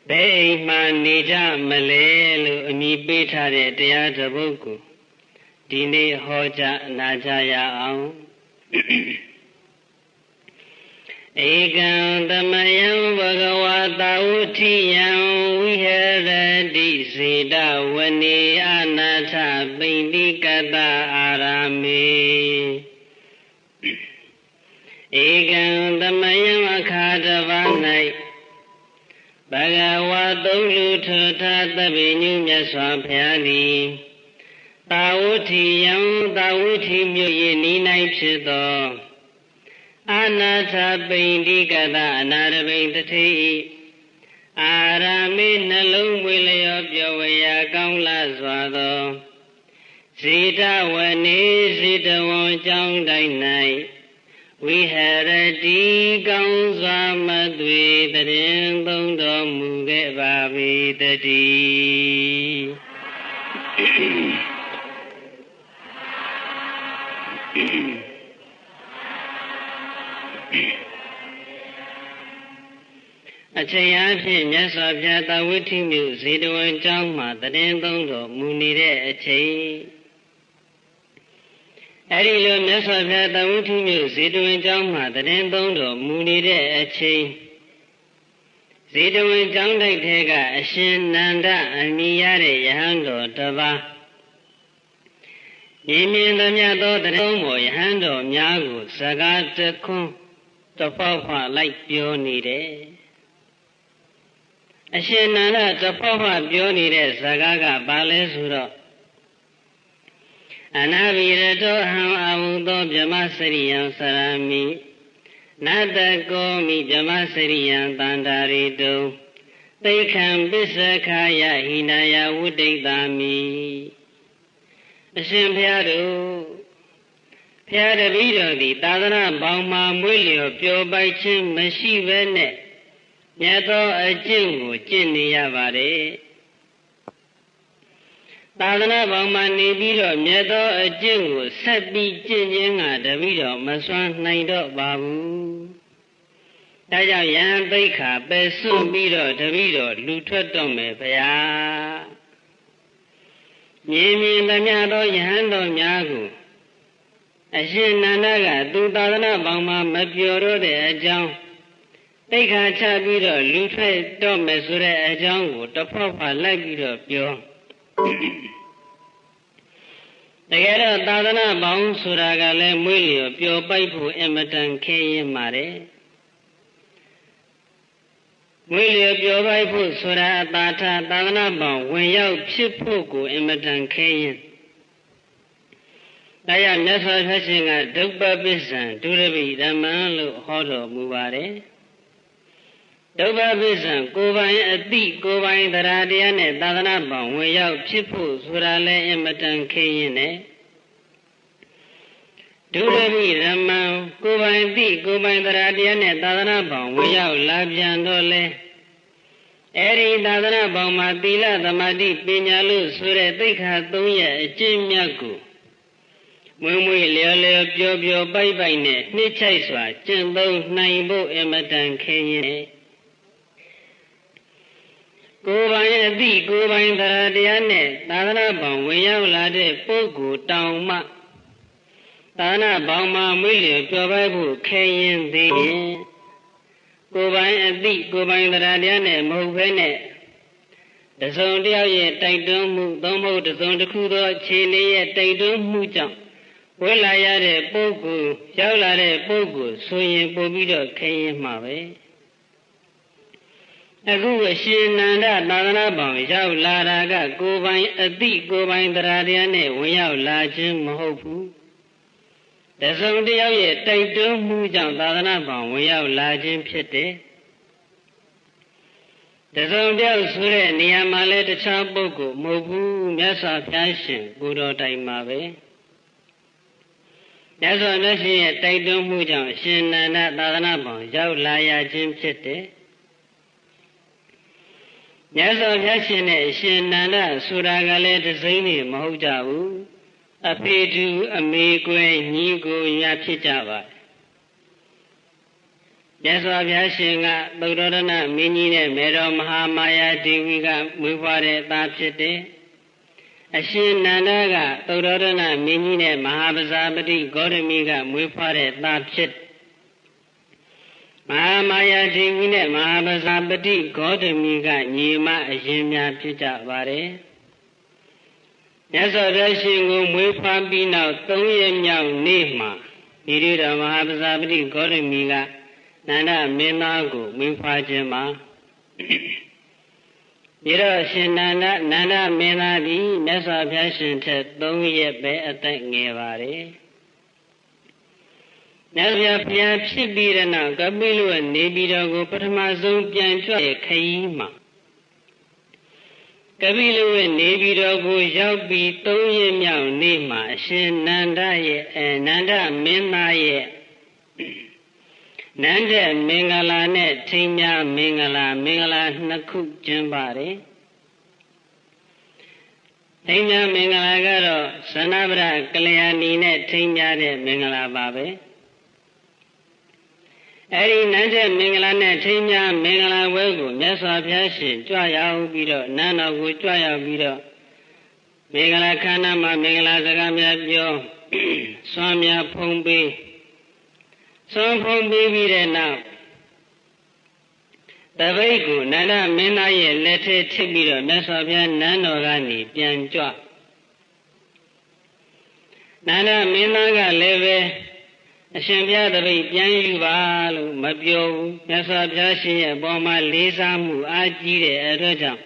ဘယ်အိမ်မှနေကြမလဲလို့အမည်ပေးထားတဲ့တရားတစ်ပုဒ်ကိုဒီနေ့ဟောကြားနာကြားရအောင်ဧကံသမယံဘဂဝါတာဝုထိယံဝိဟရတိစေတဝနေအနာထပိဋိကတအာရမေဧကံသမယံအခါတစ်ပါး၌ဘဂဝါသုံးလူထထာသဗ္ဗညုမြတ်စွာဘုရားသည်တာဝုထိယံတာဝုထိမြို့၏နီး၌ဖြစ်သောအနာထပိဋိကတအနာရပိတထေအာရမေနှလုံးမွေလျောပျော်ဝရာကောင်းလာစွာသောဇေတဝနေဇေတဝံကျောင်းတိုင်း၌ဝိဟရတိကောင်းစွာမသွေတရင်သုံးတော်မူခဲ့ပါပေတည်းအချိန်အားဖြင့်မြတ်စွာဘုရားတာဝတိမြို့ဇေတဝန်ကျောင်းမှာတရင်သုံးတော်မူနေတဲ့အချိန်အဲဒီလိုမြတ်စွာဘုရားတာဝတိမြို့ဇေတဝန်ကျောင်းမှာတရင်သုံးတော်မူနေတဲ့အချိန်ဇေတဝန်ကျောင်းတိုက်ထဲကအရှင်နန္ဒအမည်ရတဲ့ယဟန်တော်တစ်ပါးမြင်မြင်သမျှသောတရင်ပေါ်ယဟန်တော်များကိုစကားတခွန်းတဖောက်ဖွာလိုက်ပြောနေတယ်အရှင်နန္ဒတဖောက်ဖွာပြောနေတဲ့စကားကဘာလဲဆိုတော့အနာဘိရတောဟံအဝုသောဗြဟ္မစရိယံစရမိနတကောမိဗြဟ္မစရိယံတန္တာရိတုသိခံပစ္စခာယဟိနာယဝုဒိတာမိအရှင်ဘုရားတို့ဘုရားတပည့်တော်သည်သာသနာပေါင်းမှာမွေးလျော်ပျော်ပိုက်ခြင်းမရှိဘဲနဲ့မြတ်သောအကျင့်ကိုကျင့်နေရပါတယ်သာသနာပေါင်းမှာနေပြီးတော့မြတ်သောအကျင့်ကိုဆက်ပြီးကျင့်ခြင်းကတပည့်တော်မစွမ်းနိုင်တော့ပါဘူးဒါကြောင့်ယဟန်သိက္ခာပယ်စွန့်ပြီးတော့တပည့်တော်လူထွက်တော့မယ်ဗျာမြင်မြင်သမျှသောယဟန်တော်များကိုအရှင်နန္ဒကသူသာသနာပေါင်းမှာမပြောတော့တဲ့အကြောင်းသိက္ခာချပြီးတော့လူထွက်တော့မယ်ဆိုတဲ့အကြောင်းကိုတဖောက်ဖွာလိုက်ပြီးတော့ပြောတကယ်တော့သာသနာပေါင်းဆိုတာကလည်းမွေးလျော်ပျော်ပိုက်ဖို့အင်မတန်ခဲရင်ပါတယ်မွေးလျော်ပျော်ပိုက်ဖို့ဆိုတာအတာထသာသနာပေါင်းဝင်ရောက်ဖြစ်ဖို့ကိုအင်မတန်ခဲရင်ဒါကြောင့်မြတ်စွာဘုရားရှင်ကဒုပ္ပပစ္စံဒုရပိဓမ္မံလို့ဟောတော်မူပါတယ်ဒုပ္ပပစ္စံကိုယ်ပိုင်အတိကိုယ်ပိုင်တရားတရားနဲ့သာသနာပေါင်းဝင်ရောက်ဖြစ်ဖို့ဆိုတာလည်းအင်မတန်ခဲရင်နဲ့ဒုရပိဓမ္မံကိုယ်ပိုင်အတိကိုယ်ပိုင်တရားတရားနဲ့သာသနာပေါင်းဝင်ရောက်လာပြန်တော့လဲအဲဒီသာသနာပေါင်းမှာသီလသမာဓိပညာလို့ဆိုတဲ့သိက္ခာ၃ရပ်အကျင့်မြတ်ကိုမွေးမွေးလျော်လျော်ပျော်ပျော်ပိုက်ပိုက်နဲ့နှိမ့်ချိုက်စွာကျင့်သုံးနိုင်ဖို့အင်မတန်ခဲရင်ကိုယ်ပိုင်အသိကိုယ်ပိုင်တရားနဲ့သာသနာပေါင်းဝင်ရောက်လာတဲ့ပုဂ္ဂိုလ်တောင်မှသာသနာပေါင်းမှာမွေးလျော်ပျော်ပိုက်ဖို့ခဲရင်သေးရင်ကိုယ်ပိုင်အသိကိုယ်ပိုင်တရားနဲ့မဟုတ်ဘဲနဲ့တစုံတယောက်ရဲ့တိုက်တွန်းမှုသို့မဟုတ်တစုံတစ်ခုသောအခြေအနေရဲ့တိုက်တွန်းမှုကြောင့်ဝဲလာရတဲ့ပုဂ္ဂိုလ်ရောက်လာတဲ့ပုဂ္ဂိုလ်ဆိုရင်ပို့ပြီးတော့ခဲရင်မှာပဲအခုအရှင်နန္ဒသာသနာပေါင်းရောက်လာတာကကိုယ်ပိုင်အသိကိုယ်ပိုင်တရားနဲ့ဝင်ရောက်လာခြင်းမဟုတ်ဘူးတစုံတယောက်ရဲ့တိုက်တွန်းမှုကြောင့်သာသနာပေါင်းဝင်ရောက်လာခြင်းဖြစ်တယ်တစုံတယောက်ဆိုတဲ့နေရာမှာလည်းတခြားပုဂ္ဂိုလ်မဟုတ်ဘူးမြတ်စွာဘုရားရှင်ကိုယ်တော်တိုင်မှာပဲမြတ်စွာဘုရားရှင်ရဲ့တိုက်တွန်းမှုကြောင့်ရှင်နန္ဒသာသနာပေါင်းရောက်လာရခြင်းဖြစ်တယ်မြတ်စွာဘုရားရှင်နဲ့ရှင်နန္ဒဆိုတာကလည်းတစိမ့်နေမဟုတ်ကြဘူးအဖေတူအမေကွယ်ညီကိုညာဖြစ်ကြပါ မြတ်စွာဘုရားရှင်ကသုတ္တရဏမင်းကြီးနဲ့မေတော်မဟာမာယာဒေဝီကမွေးဖွားတဲ့သားဖြစ်တယ်အရှင်နန္ဒကသုတ္တရဏမင်းကြီးနဲ့မဟာပဇာပတိဂေါတမီကမွေးဖွားတဲ့သားဖြစ်မဟာမာယာဒေဝီနဲ့မဟာပဇာပတိဂေါတမီကညီမအရင်များဖြစ်ကြပါတယ်မြတ်စွာဘုရားရှင်ကိုမွေးဖွားပြီးနောက်3ရက်မြောက်နေ့မှာဒီရတော်မဟာပဇာပတိဂေါတမီကနန္ဒမင်းသားကိုမွေးဖွားခြင်းမှာဒီတော့ရှင်နန္ဒမင်းသားသည်မြတ်စွာဘုရားရှင်ထက်3ရက်ပဲအသက်ငယ်ပါတယ်မြတ်စွာဘုရားဖြစ်ပြီးတဲ့နောက်ကပိလုဝနေပြည်တော်ကိုပထမဆုံးပြန်ကြွတဲ့ခရီးမှာကပိလုဝနေပြည်တော်ကိုရောက်ပြီး3ရက်မြောက်နေ့မှာအရှင်နန္ဒမင်းသားရဲ့နန္ဒမင်္ဂလာနဲ့ထိမ်းများမင်္ဂလာ2ခုကျင်းပါတယ်ထိမ်းများမင်္ဂလာကတော့သနဗရကလျာဏီနဲ့ထိမ်းများတဲ့မင်္ဂလာပါပဲအဲဒီနန္ဒမင်္ဂလာနဲ့ထိမ်းများမင်္ဂလာဝဲကိုမြတ်စွာဘုရားရှင်ကြွရောက်ပြီးတော့နန်းတော်ကိုကြွရောက်ပြီးတော့မင်္ဂလာခန္ဓာမှာမင်္ဂလာစကားများပြောဆွမ်းများဖုံးပေးဆုံးဖုံးပြီးတဲ့နောက်တပိတ်ကိုနန္ဒမင်းသားရဲ့လက်ထဲထည့်ပြီးတော့မြတ်စွာဘုရားနန်းတော်ကနေပြန်ကြွနန္ဒမင်းသားကလည်းပဲအရှင်ဘုရားတပိတ်ပြန်ယူပါလို့မပြောဘူးမြတ်စွာဘုရားရှင်ရဲ့အပေါ်မှာလေးစားမှုအားကြီးတဲ့အတွက်ကြောင့်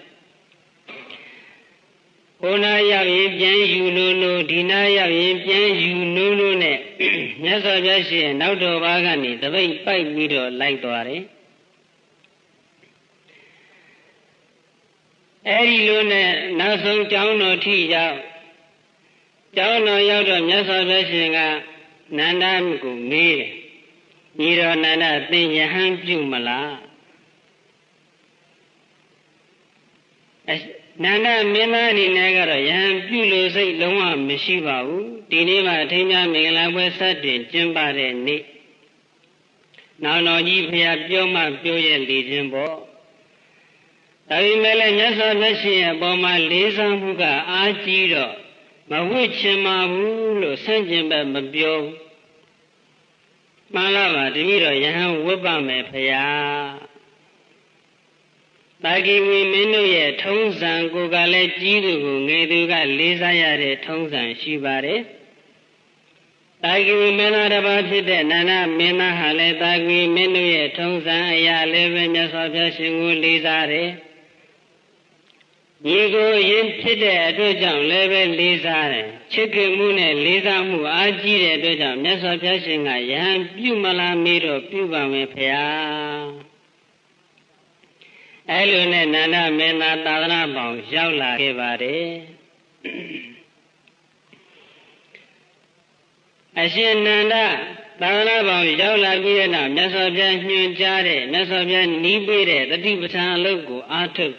ဟိုနာရောက်ရင်ပြန်ယူလို့ဒီနာရောက်ရင်ပြန်ယူလို့နဲ့မြတ်စွာဘုရားရှင်နောက်တော်ဘာကနေတပိတ်ပိုက်ပြီးတော့လိုက်သွားတယ်အဲဒီလိုနဲ့နောက်ဆုံးကျောင်းတော်ထိရောက်ကျောင်းတော်ရောက်တော့မြတ်စွာဘုရားရှင်ကနန္ဒကိုမေးတယ်ညီတော်နန္ဒသင်ယဟန်ပြုမလားနန္ဒမင်းသားအနေနဲ့ကတော့ယဟန်ပြုလို့စိတ်လုံးဝမရှိပါဘူးဒီနေ့မှထိမ်းများမင်္ဂလာပွဲစတင်ကျင်းပတဲ့နေ့နောင်တော်ကြီးဖျားပြောမှပြောရလေခြင်းပေါ့ဒါပေမဲ့လည်းမြတ်စွာဘုရားရှင်ရဲ့အပေါ်မှာလေးစားမှုကအားကြီးတော့မဝှက်ချင်ပါဘူးလို့ဆန့်ကျင်ဘက်မပြောမှန်လားပါတပည့်တော်ယဟန်ဝတ်ပါမယ်ဖျားတာဂိဝီမင်းတို့ရဲ့ထုံးစံကိုကလည်းကြီးသူကိုငယ်သူကလေးစားရတဲ့ထုံးစံရှိပါတယ်တာဂိဝီမင်းသားတစ်ပါးဖြစ်တဲ့နန္ဒမင်းသားဟာလည်းတာဂိဝီမင်းတို့ရဲ့ထုံးစံအရာလည်းပဲမြတ်စွာဘုရားရှင်ကိုလေးစားတယ်ဒီကိုရင်ဖြစ်တဲ့အတွက်ကြောင့်လည်းပဲလေးစားတယ်ချစ်ခင်မှုနဲ့လေးစားမှုအားကြီးတဲ့အတွက်ကြောင့်မြတ်စွာဘုရားရှင်ကယဟန်ပြုမလားမေးတော့ပြုပါမယ်ဖေဟာအဲလိုနဲ့နန္ဒမင်းသားသာသနာပေါင်းရောက်လာခဲ့ပါတယ်အရှင်နန္ဒသာသနာပေါင်းရောက်လာပြီးတဲ့နောက်မြတ်စွာဘုရားညွှန်ကြားတဲ့မြတ်စွာဘုရားနီးပေးတဲ့တတိပဋ္ဌာန်အလုပ်ကိုအားထုတ်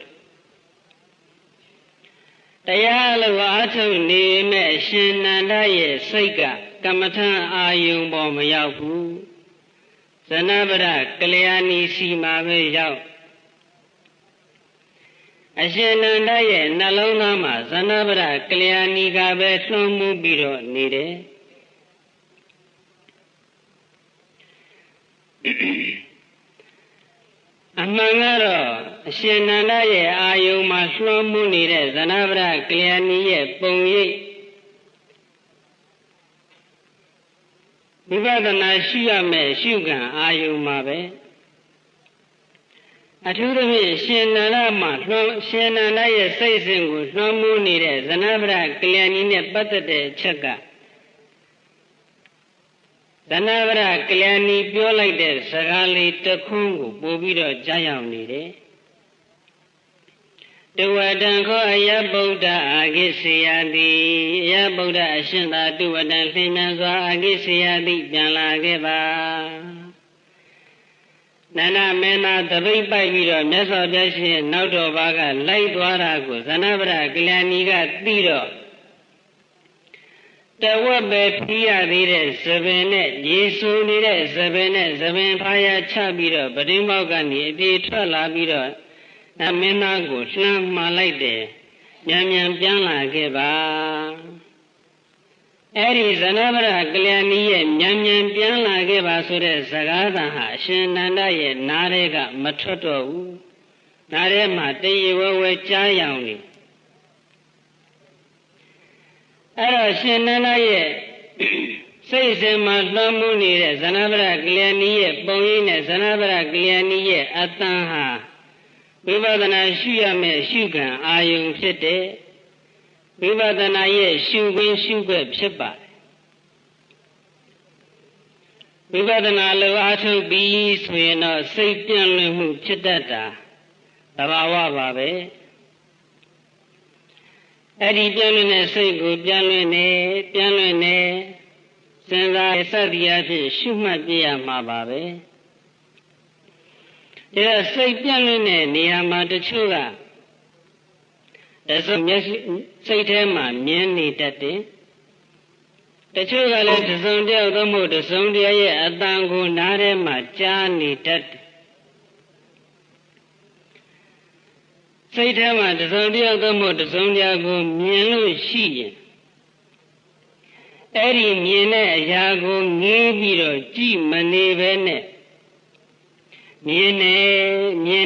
တရားအလုပ်အားထုတ်နေမဲ့အရှင်နန္ဒရဲ့စိတ်ကကမ္မထအာယုံပေါ်မရောက်ဘူးဇနဗရကလျာဏီစီမှာပဲရောက်အရှင်နန္ဒရဲ့နှလုံးသားမှာဇနဗရကလျာဏီကပဲလွှမ်းမိုးပြီးတော့နေတယ်အမှန်ကတော့အရှင်နန္ဒရဲ့အာယုံမှာလွှမ်းမိုးနေတဲ့ဇနဗရကလျာဏီရဲ့ပုံရိပ်ဝိပဿနာရှိရမယ်ရှုခံအာယုံမှာပဲအထူးသဖြင့်ရှင်နန္ဒမှာရှင်နန္ဒရဲ့စိတ်စဉ်ကိုလွှမ်းမိုးနေတဲ့ဇနဗရကလျာဏီနဲ့ပတ်သက်တဲ့အချက်ကဇနဗရကလျာဏီပြောလိုက်တဲ့စကားလေးတစ်ခုကိုပို့ပြီးတော့ကြားရောက်နေတယ်တဝတံခောအယဗုဒ္ဓအာဂိစေယတိအယဗုဒ္ဓအရှင်သာတဝတံလင်းမြန်စွာအာဂိစေယတိပြန်လာခဲ့ပါနန္ဒမင်းသားတပိတ်ပိုက်ပြီးတော့မြတ်စွာဘုရားရှင်နောက်တော်ဘာကလိုက်သွားတာကိုဇနဗရကလျာဏီကသိတော့ တဝက်ပဲဖြီးရသေးတဲ့သပင်နဲ့ရေဆူနေတဲ့သပင်နဲ့သပင်ဖားရချပြီးတော့ပဒင်းပေါက်ကနေအပြေထွက်လာပြီးတော့မင်းသားကိုလှမ်းမှားလိုက်တယ်မြန်မြန်ပြန်လာခဲ့ပါအဲ့ဒီဇနဗရကလျာဏီရဲ့မြန်မြန်ပြန်လာခဲ့ပါဆိုတဲ့စကားသံဟာအရှင်နန္ဒရဲ့နားထဲကမထွက်တော့ဘူးနားထဲမှာတရေဝဲကြားရောင်နေအဲ့တော့ရှင်နန္ဒရဲ့စိတ်စဉ်မှာလွှမ်းမိုးနေတဲ့ဇနဗရကလျာဏီရဲ့ပုံရိပ်နဲ့ဇနဗရကလျာဏီရဲ့အတန်ဟာဝိပဿနာရှုရမယ့်ရှုခံအာယုံဖြစ်တဲ့ဝိပဿနာရဲ့ရှုခွင့်ရှုခွက်ဖြစ်ပါတယ်ဝိပဿနာလိုအားထုတ်ပြီးဆိုရင်တော့စိတ်ပြန့်လွင့်မှုဖြစ်တတ်တာသဘာဝပါပဲအဲ့ဒီပြန့်လွင့်တဲ့စိတ်ကိုပြန့်လွင့်နေစဉ်းစားစသည်အဖြစ်ရှုမှတ်ပြရမှာပါပဲဒါစိတ်ပြန့်လွင့်တဲ့နေရာမှာတချို့ကစိတ်ထဲမှာမြင်နေတတ်တယ်တချို့ကလည်းတစုံတယောက်သို့မဟုတ်တစုံတယောက်ရဲ့အတန်ကိုနားထဲမှာကြားနေတတ်တယ်စိတ်ထဲမှာတစုံတယောက်သို့မဟုတ်တစုံတယောက်ကိုမြင်လို့ရှိရင်အဲ့ဒီမြင်တဲ့အရာကိုငေးပြီးတော့ကြည့်မနေပဲနဲ့မြင်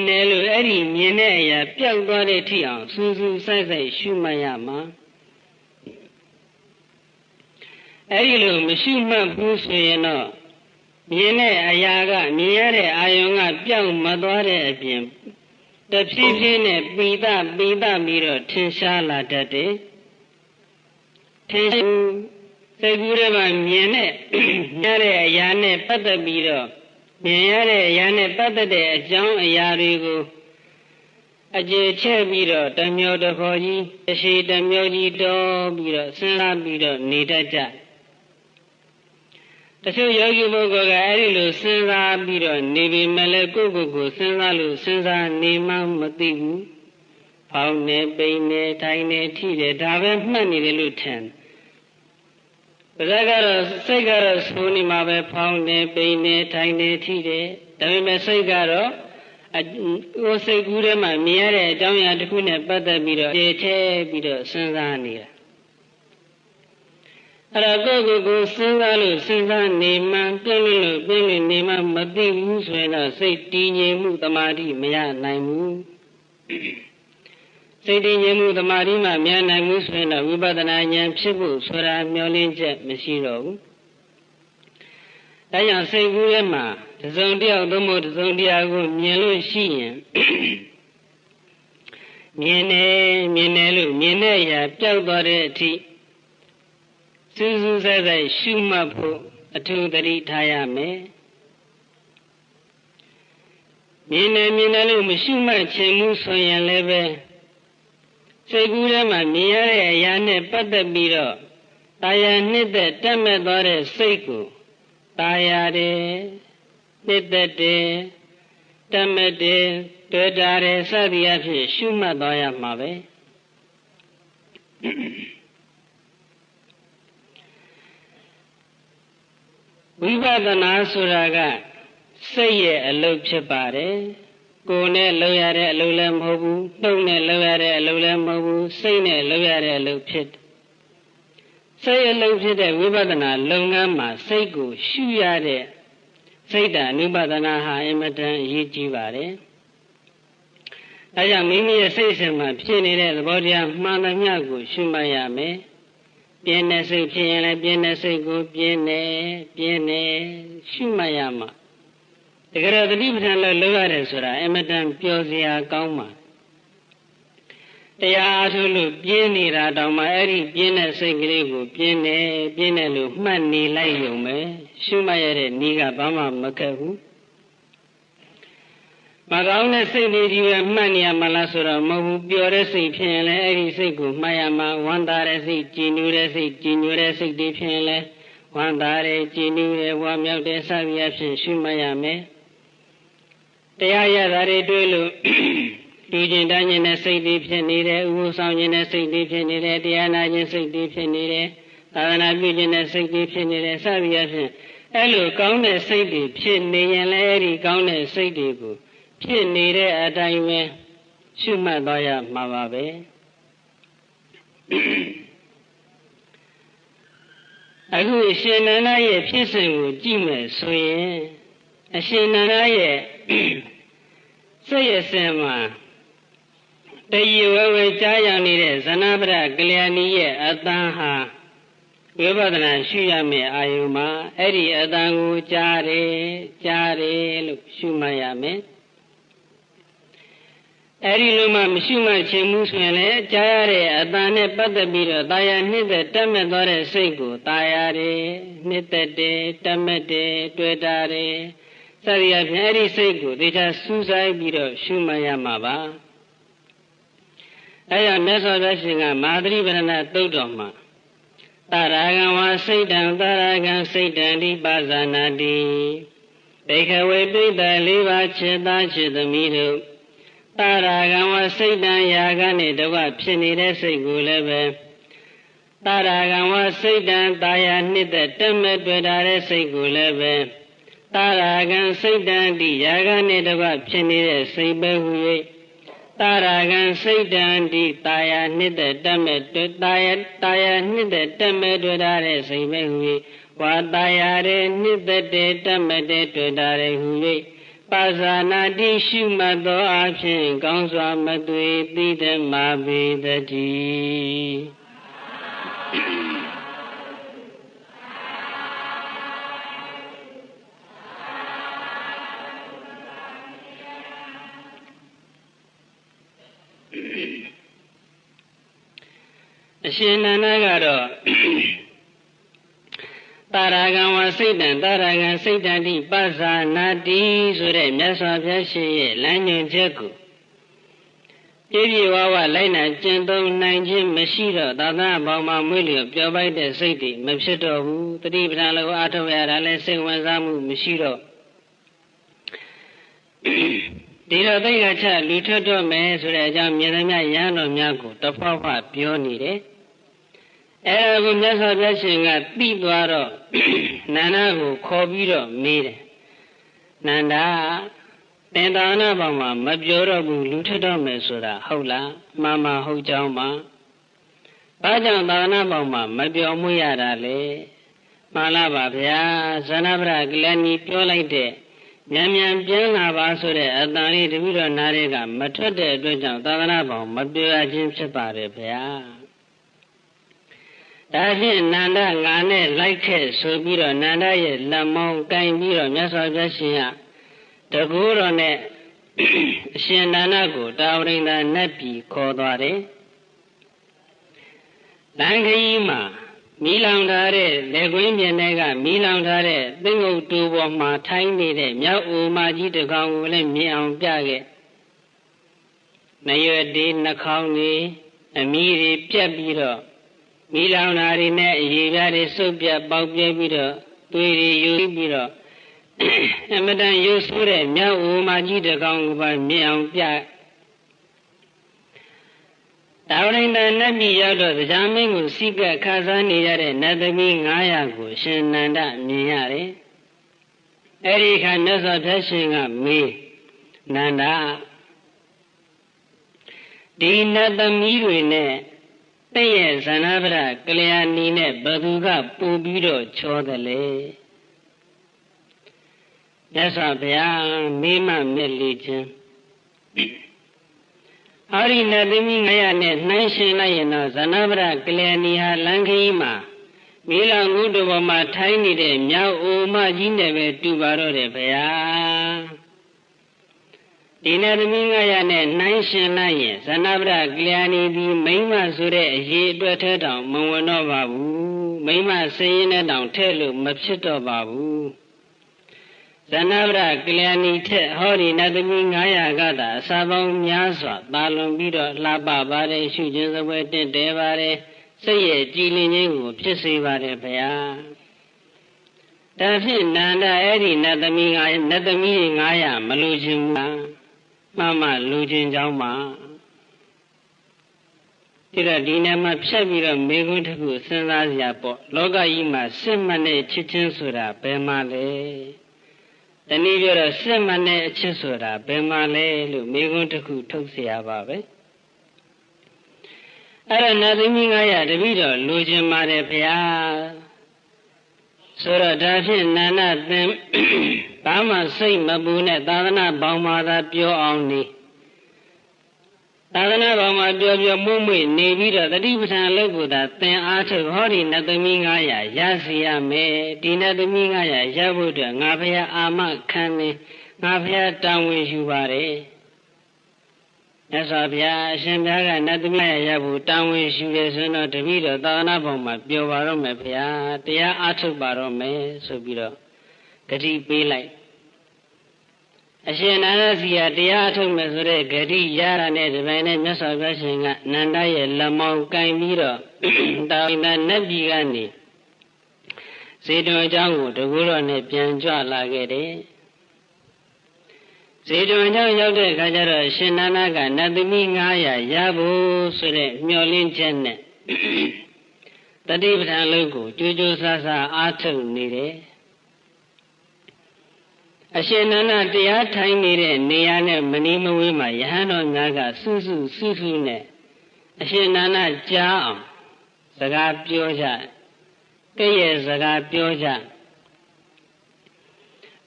နေလို့အဲ့ဒီမြင်တဲ့အရာပျောက်သွားတဲ့အထိအောင်စူးစူးဆိုင်ဆိုင်ရှုမှတ်ရမှာအဲ့ဒီလိုမရှုမှတ်ဘူးဆိုရင်တော့မြင်တဲ့အရာကမြင်ရတဲ့အာယုံကပျောက်မသွားတဲ့အပြင်တဖြည်းဖြည်းနဲ့ပိသပြီးတော့ထင်ရှားလာတတ်တယ်ထင်ရှားစိတ်ကူးထဲမှာမြင်တဲ့အရာနဲ့ပတ်သက်ပြီးတော့မြင်ရတဲ့အရာနဲ့ပတ်သက်တဲ့အကြောင်းအရာတွေကိုအကျေချဲ့ပြီးတော့တမျောတခေါ်ကြီးအရှိတမျောကြီးတော်ပြီးတော့စဉ်းစားပြီးတော့နေတတ်ကြတချို့ယောဂီပုဂ္ဂိုလ်ကအဲ့ဒီလိုစဉ်းစားပြီးတော့နေပြီမဲ့လည်းကိုယ့်ကိုယ်စဉ်းစားလို့စဉ်းစားနေမှမသိဘူးဖောင်းနေပိန်နေထိုင်နေထိတယ်ဒါပဲမှတ်နေတယ်လို့ထင်ပါဇက်ကတော့စိတ်ကတော့ဆိုနေမှာပဲဖောင်းနေပိန်နေထိုင်နေထိတယ်ဒါပေမဲ့စိတ်ကတော့ကိုယ်စိတ်ကူးထဲမှာမြင်ရတဲ့အကြောင်းအရာတစ်ခုနဲ့ပတ်သက်ပြီးတော့အခြေထဲပြီးတော့စဉ်းစားနေတာအဲ့တော့ကိုယ်စဉ်းစားလို့စဉ်းစားနေမှပြင်းလို့နေမှမသိဘူးဆိုရင်တော့စိတ်တည်ငြိမ်မှုတမာတိမရနိုင်ဘူးစိတ်တည်ငြိမ်မှုတမာတိမှမရနိုင်ဘူးဆိုရင်တော့ဝိပဿနာဉာဏ်ဖြစ်ဖို့ဆိုတာမျှော်လင့်ချက်မရှိတော့ဘူးဒါကြောင့်စိတ်ကူးထဲမှာတစုံတယောက်သို့မဟုတ်တစုံတရာကိုမြင်လို့ရှိရင်မြင်နေလို့မြင်တဲ့အရာပျောက်သွားတဲ့အထိစူးစူးဆိုင်ဆိုင်ရှုမှတ်ဖို့အထူးသတိထားရမယ်မြင်နေလို့မရှုမှတ်ခြင်းမှုဆိုရင်လည်းပဲစိတ်ကူးထဲမှာမြင်ရတဲ့အရာနဲ့ပတ်သက်ပြီးတော့တာယာနှစ်သက်တက်မဲ့သွားတဲ့စိတ်ကိုတာယာတယ်နှစ်သက်တယ်တက်မဲ့တယ်တွေ့တာတယ်စသည်အဖြစ်ရှုမှတ်သွားရမှာပဲဝိပဿနာဆိုတာကစိတ်ရဲ့အလုပ်ဖြစ်ပါတယ်ကိုယ်နဲ့လုပ်ရတဲ့အလုပ်လည်းမဟုတ်ဘူးနှုတ်နဲ့လုပ်ရတဲ့အလုပ်လည်းမဟုတ်ဘူးစိတ်နဲ့လုပ်ရတဲ့အလုပ်ဖြစ်စိတ်အလုပ်ဖြစ်တဲ့ဝိပဿနာလုပ်ငန်းမှာစိတ်ကိုရှုရတဲ့စိတ်ဓာတ်အနုပဒနာဟာအင်မတန်အရေးကြီးပါတယ်အဲကြောင့်မိမိရဲ့စိတ်စဉ်မှာဖြစ်နေတဲ့သဘောတရားမှန်သမျှကိုရှုမှတ်ရမယ်ပြင်းတဲ့စိတ်ဖြစ်ရင်လည်းပြင်းတဲ့စိတ်ကိုပြင်းနေရှုမှတ်ရမှာတကယ်တော့သတိပဋ္ဌာန်လုပ်ရတယ်ဆိုတာအမတန်ပျော်စရာကောင်းပါတရားအားထုတ်လို့ပြင်းနေတာတောင်မှအဲ့ဒီပြင်းတဲ့စိတ်ကလေးကိုပြင်းနေလို့မှတ်နေလိုက်ရုံပဲရှုမှတ်ရတဲ့နည်းကဘာမှမခက်ဘူးမကောင်းတဲ့စိတ်တွေကြီးပဲမှတ်နေရမှာလားဆိုတော့မဟုတ်ဘူးပျော်တဲ့စိတ်ဖြစ်ရင်လည်းအဲ့ဒီစိတ်ကိုမှတ်ရမှာဝမ်းသာတဲ့စိတ်ကြည်နူးတဲ့စိတ်တွေဖြစ်ရင်လည်းဝမ်းသာတဲ့ကြည်နူးတဲ့ဝမ်းမြောက်တဲ့စသည်အဖြစ်ရှုမှတ်ရမယ်တရားရတာတွေတွေ့လို့လူကျင်တန်းကျင်တဲ့စိတ်တွေဖြစ်နေတယ်ဥပ္ပဆောင်ကျင်တဲ့စိတ်တွေဖြစ်နေတယ်တရားနာကျင်စိတ်တွေဖြစ်နေတယ် သာသနာပြုခြင်းနဲ့စိတ်တွေဖြစ်နေတယ်စသည်အဖြစ်အဲ့လိုကောင်းတဲ့စိတ်တွေဖြစ်နေရင်လည်းအဲ့ဒီကောင်းတဲ့စိတ်တွေကိုဖြစ်နေတဲ့အတိုင်းပဲရှုမှတ်သွားရမှာပါပဲအခုအရှင်နန္ဒရဲ့ဖြစ်စဉ်ကိုကြည့်မယ်ဆိုရင်အရှင်နန္ဒရဲ့စိတ်အစဉ်မှာတည်ဝဲဝဲကြားရောက်နေတဲ့ဇနဗရကလျာဏီရဲ့အတန်ဟာဝိပဿနာရှုရမယ့်အာယုမှာအဲ့ဒီအတန်ကိုကြားတယ်လို့ရှုမှတ်ရမယ်အဲ့ဒီလိုမှမရှုမှတ်ခြင်းမှုဆိုရင်လည်းကြားရတဲ့အတန်နဲ့ပတ်သက်ပြီးတော့တာယာနှစ်သက်တက်မဲ့သွားတဲ့စိတ်ကိုတာယာတယ်နှစ်သက်တယ်တက်မဲ့တယ်တွေ့တာတယ်စသည်အဖြစ်အဲ့ဒီစိတ်ကိုသေချာစူးစိုက်ပြီးတော့ရှုမှတ်ရမှာပါအဲ့ဒါမြတ်စွာဘုရားရှင်ကမဟာသတိပဋ္ဌာန်သုတ်တော်မှာတရာဂံဝါစိတ်တံတရာဂံစိတ်တံဒီပါဇာနာတိဘေခဝေပိတ္တလေးပါးခြေသားခြေသမီးတို့တရာဂံဝါစိတ်တံယာကနဲ့တကွဖြစ်နေတဲ့စိတ်ကိုလည်းပဲတရာဂံဝါစိတ်တံတာယာနှစ်သက်တက်မဲ့တွေ့တာတဲ့စိတ်ကိုလည်းပဲတရာဂံစိတ်တံဒီယာကနဲ့တကွဖြစ်နေတဲ့စိတ်ပဲဟူ၍တာရာဂံစိတ်တံဒီတာယာနှစ်သက်တက်မဲ့တွေ့တာယာနှစ်သက်တက်မဲ့တွေ့တာတဲ့စိတ်ပဲဟူ၍ဝါတာယာရဲ့နှစ်သက်တဲ့တက်မဲ့တဲ့တွေ့တာတဲ့ဟူ၍ပါဇာနာတိရှုမှတ်သောအဖြစ်ကောင်းစွာမသွေသိတတ်မှာပေတည်းအရှင်နန္ဒကတော့တာရာဂံဝစိတ်တံတာရာဂံစိတ်တံတိပဇာနာတိဆိုတဲ့မြတ်စွာဘုရားရှင်ရဲ့လမ်းညွှန်ချက်ကိုပြည့်ပြည့်ဝဝလိုက်နာကျင့်သုံးနိုင်ခြင်းမရှိတော့သာသနာပေါင်းမှာမွေးလျော်ပျော်ပိုက်တဲ့စိတ်တွေမဖြစ်တော့ဘူးတတိပဌာန်လိုအားထုတ်ရတာလည်းစိတ်ဝင်စားမှုမရှိတော့ဒီတော့သိက္ခာချလူထွက်တော့မယ်ဆိုတဲ့အကြောင်းမြင်သမျှရဟန်းတော်များကိုတဖွာဖွာပြောနေတယ်အဲ့ဒါကိုမြတ်စွာဘုရားရှင်ကသိသွားတော့နန္ဒကိုခေါ်ပြီးတော့မေးတယ်နန္ဒသင်္သာနာဘောင်မှာမပြောတော့ဘူးလူထွက်တော့မယ်ဆိုတာဟုတ်လားမှန်မှဟုတ်ကြောင်းပါဘာကြောင့်သာသနာဘောင်မှာမပြောမွေးရတာလဲမှန်လားပါဗျာဇနဗရကလဏီပြောလိုက်တဲ့မြန်မြန်ပြန်လာပါဆိုတဲ့အတန်လေးတပည့်တော်နားတွေကမထွက်တဲ့အတွက်ကြောင့်သာသနာဘောင်မပြောရခြင်းဖြစ်ပါတယ်ဗျာဒါဖြင့်နန္ဒငါနဲ့လိုက်ခဲ့ဆိုပြီးတော့နန္ဒရဲ့လက်မောင်းကင်ပြီးတော့မြတ်စွာဘုရားရှင်ကတကူတော်နဲ့အရှင်နန္ဒကိုတာဝရိန္ဒာနတ်ပြည်ခေါ်သွားတယ်။လမ်းခရီးမှာမီးလောင်ထားတဲ့လက်ကွင်းပြင်ထဲကမီးလောင်ထားတဲ့သင်္ကုတ်တူပေါ်မှာထိုင်းနေတဲ့မြောက်အိုမကြီးတစ်ကောင်ကိုလည်းမြင်အောင်ပြခဲ့။နရွယ်ဒီနှာခေါင်းကြီးအမီးတွေပြက်ပြီးတော့မီးလောင်တာတွေနဲ့အရေပြားတွေစုပ်ပြတ်ပေါက်ပြဲပြီးတော့သွေးတွေယူပြီးတော့အမတန်ရုပ်ဆိုးတဲ့မြောက်အိုမကြီးတစ်ကောင်ကိုပါမြင်အောင်ပြတာဝရိန္ဒာနတ်ပြည်ရောက်တော့တရားမင်းကိုစိကပ်ခါစားနေရတဲ့နတ်သမီး900ကိုရှင်နန္ဒမြင်ရတယ်။အဲဒီခါမြတ်စွာဘုရားရှင်ကမေးနန္ဒဒီနတ်သမီးတွေနဲ့တည့်ရဲ့ဇနဗရကလျာဏီနဲ့ဘသူကပူပြီးတော့ချောတယ်လေမြတ်စွာဘုရားမေးမှမြက်လေခြင်းအာရိနတ်သမီး900နဲ့နှိုင်းရှင်လိုက်ရင်တော့ဇနဗရကလျာဏီဟာလမ်းခရီးမှာမီးလောင်ငုတဘောမှာထိုင်းနေတဲ့မြောက်အိုမကြီးနဲ့ပဲတူပါတော့တယ်ဗျာဒီနတ်သမီး900နဲ့နှိုင်းရှင်လိုက်ရင်ဇနဗရကလျာဏီဒီမိမဆိုတဲ့အရေးအတွက်ထဲတောင်မဝင်တော့ပါဘူးမိမစည်ရင်နဲ့တောင်ထဲလို့မဖြစ်တော့ပါဘူးဇနဗရကလျာဏီထက်ဟောဒီနတ်သမီး900ကသာအစာပေါင်းများစွာတာလွန်ပြီးတော့လှပပါတယ်ရှုခြင်းစပွဲတင့်တယ်ပါတယ်စိတ်ရဲ့ကြည်လင်ခြင်းကိုဖြစ်စေပါတယ်ဗျာဒါဖြင့်နန္ဒအဲ့ဒီနတ်သမီး900မလိုချင်ဘူးမှန်မှလူချင်းကြောင်းမှာ ဒီတော့ဒီနေ့မှာဖြတ်ပြီးတော့မေခွန်းတစ်ခုစဉ်းစားစရာပေါ့လောကကြီးမှာစစ်မှန်တဲ့ချစ်ချင်းဆိုတာဘယ်မှာလဲတနည်းပြောတော့စစ်မှန်တဲ့အချစ်ဆိုတာဘယ်မှာလဲလို့မေခွန်းတစ်ခုထုတ်เสียပါပဲအဲ့တော့နတ်သမီး900တပည့်တော်လိုချင်ပါတယ်ဗျာဆိုတော့ဒါဖြင့်နန္ဒသင်ဘာမှစိတ်မပူနဲ့သာသနာပေါင်းမှာသာပြောအောင်နေသာသနာပေါင်းမှာပြောမှုမွေ့နေပြီးတော့တတိပဋ္ဌာန်လုပ်ဖို့သာသင်အားထုတ်ဟောဒီနတ်သမီး900ရစီရမယ်ဒီနတ်သမီး900ရဖို့အတွက်ငါဖះအာမခံနေငါဖះတာဝန်ယူပါတယ်မြတ်စွာဘုရားအရှင်ဘုရားကနတ်သမီး900ရဖို့တာဝန်ယူတယ်ဆိုတော့တပည့်တော်သာသနာပေါင်းမှာပြောပါတော့မယ်ဗျာတရားအားထုတ်ပါတော့မယ်ဆိုပြီးတော့ဂတိပေးလိုက်အရှင်နန္ဒစီကတရားထုတ်မယ်ဆိုတဲ့ဂတိရတာနဲ့ဒီပိုင်းနဲ့မြတ်စွာဘုရားရှင်ကနန္ဒရဲ့လက်မောင်းကင်ပြီးတော့တာဝိနနတ်ပြည်ကနေဇေတဝန်အကြောင်းကိုတကူတော်နဲ့ပြန်ကြွလာခဲ့တယ်ဇေတဝန်အကြောင်းရောက်တဲ့အခါကျတော့ရှင်နန္ဒကနတ်သမီး900ရဖို့ဆိုတဲ့မျှော်လင့်ချက်နဲ့တတိပဋ္ဌာန်လုံးကိုကြိုးကြိုးစားစားအားထုတ်နေတယ်အရှင်နန္ဒတရားထိုင်နေတဲ့နေရာနဲ့မနီးမဝေးမှာယဟန်တော်များကစုစုနဲ့အရှင်နန္ဒကြားအောင်စကားပြောကြကဲ့ရဲ့စကားပြောကြ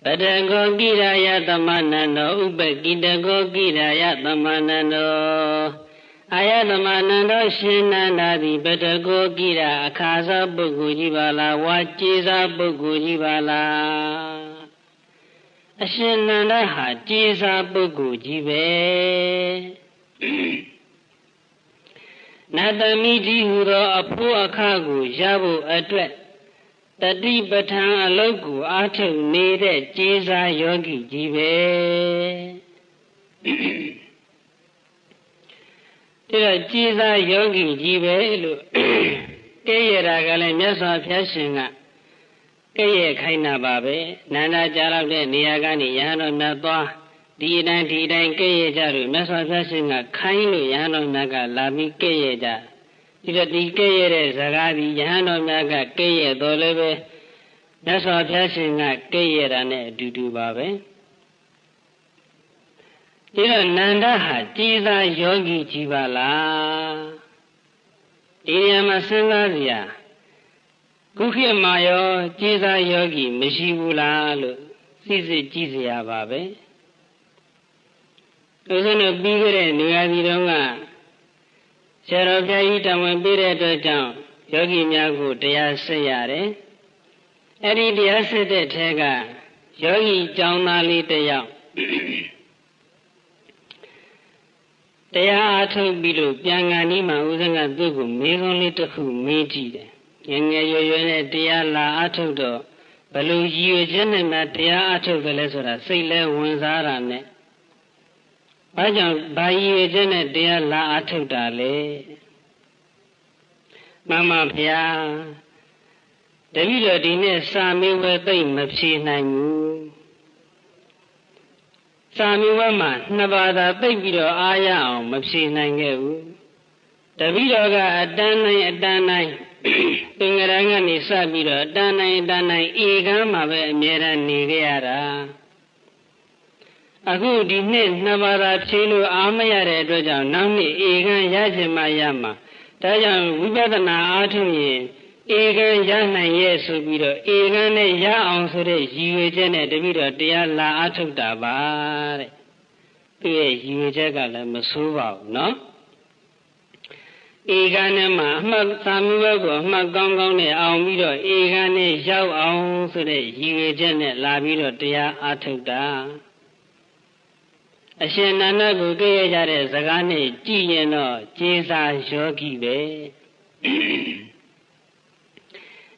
ပတကောကိရာယသမဏန္တောဥပကိတကောကိရာယသမဏန္တောအာယသမဏန္တောရှင်နန္ဒသည်ပတကောကိရာအခါသောပုဂ္ဂိုလ်ကြီးပါလားဝါကျေသောပုဂ္ဂိုလ်ကြီးပါလားအရှင်နန္ဒဟာကျေးဇာပုဂ္ဂိုလ်ကြီးပဲနတ်သမီးကြီးဟူသောအဖို့အခါကိုရဖို့အတွက်တတိပဋ္ဌာန်အလုပ်ကိုအားထုတ်နေတဲ့ကျေးဇာယောဂီကြီးပဲဒီတော့ကျေးဇာယောဂီကြီးပဲလို့ကဲ့ရဲ့တာကလည်းမြတ်စွာဘုရားရှင်ကကဲ့ရဲ့ခိုင်းတာပါပဲနန္ဒကြားလောက်တဲ့နေရာကနေယဟန်တော်များသွားဒီတိုင်းကဲ့ရဲ့ကြလို့မြတ်စွာဘုရားရှင်ကခိုင်းလို့ယဟန်တော်များကလာပြီးကဲ့ရဲ့ကြဒီတော့ဒီကဲ့ရဲ့တဲ့ဇကားဒီယဟန်တော်များကကဲ့ရဲ့တော်လည်းပဲမြတ်စွာဘုရားရှင်ကကဲ့ရဲ့တာနဲ့အတူတူပါပဲဒီတော့နန္ဒဟာကျေးဇာယောဂီကြီးပါလားဒီနေရာမှာစဉ်းစားစရာခုခေတ်မှာရောကျေးဇာယောဂီမရှိဘူးလားလို့စစ်စစ်ကြည့်စရာပါပဲဦးဇင်းတို့ပြီးခဲ့တဲ့နေရာစီတုန်းကဆရာတော်ဘုရားကြီးတမန်ပေးတဲ့အတွက်ကြောင့်ယောဂီများကိုတရားဆက်ရတယ်အဲ့ဒီတရားဆက်တဲ့ထဲကယောဂီကျောင်းသားလေးတစ်ယောက်တရားအားထုတ်ပြီးလို့ပြန်ကန်ဒီမှာဦးဇင်းကသူ့ကိုမေးခွန်းလေးတစ်ခုမေးကြည့်တယ်ငယ်ရွယ်နဲ့တရားလာအားထုတ်တော့ဘယ်လိုရည်ရွယ်ချက်နဲ့မှတရားအားထုတ်ကြလဲဆိုတာစိတ်လဲဝင်စားတာနဲ့ဘာကြောင့်ဘာရည်ရွယ်ချက်နဲ့တရားလာအားထုတ်တာလဲမမဖျားတပည့်တော်ဒီနေ့စာမေးဝဲသိမ့်မဖြေနိုင်ဘူးစာမေးဝဲမှာနှစ်ပါးသာသိပ်ပြီးတော့အားရအောင်မဖြေနိုင်ခဲ့ဘူးတပည့်တော်ကအတန်းတိုင်းသင်္ကရကနေစပြီးတော့အတန်းတိုင်းဧကန်းမှာပဲအမြဲတမ်းနေခဲ့ရတာအခုဒီနှစ်နှစ်ပါးသာဖြေလို့အားမရတဲ့အတွက်ကြောင့်နောက်နှစ်ဧကန်းရချင်မှရမှာဒါကြောင့်ဝိပဿနာအားထုတ်ရင်ဧကန်းရနိုင်ရဲ့ဆိုပြီးတော့ဧကန်းနဲ့ရအောင်ဆိုတဲ့ရည်ရွယ်ချက်နဲ့တပည့်တော်တရားလာအားထုတ်တာပါတဲ့သူရဲ့ရည်ရွယ်ချက်ကလည်းမဆိုးပါဘူးနော်ဧကန်းနဲ့မှအမှတ်သာမျိုးဘက်ကိုအမှတ်ကောင်းနဲ့အောင်ပြီးတော့ဧကန်းနဲ့ရောက်အောင်ဆိုတဲ့ရည်ရွယ်ချက်နဲ့လာပြီးတော့တရားအားထုတ်တာအရှင်နန္ဒကိုကြည့်ရကြတဲ့စကားနဲ့ကြည်ရင်တော့ကျေးဇာယောဂီပဲ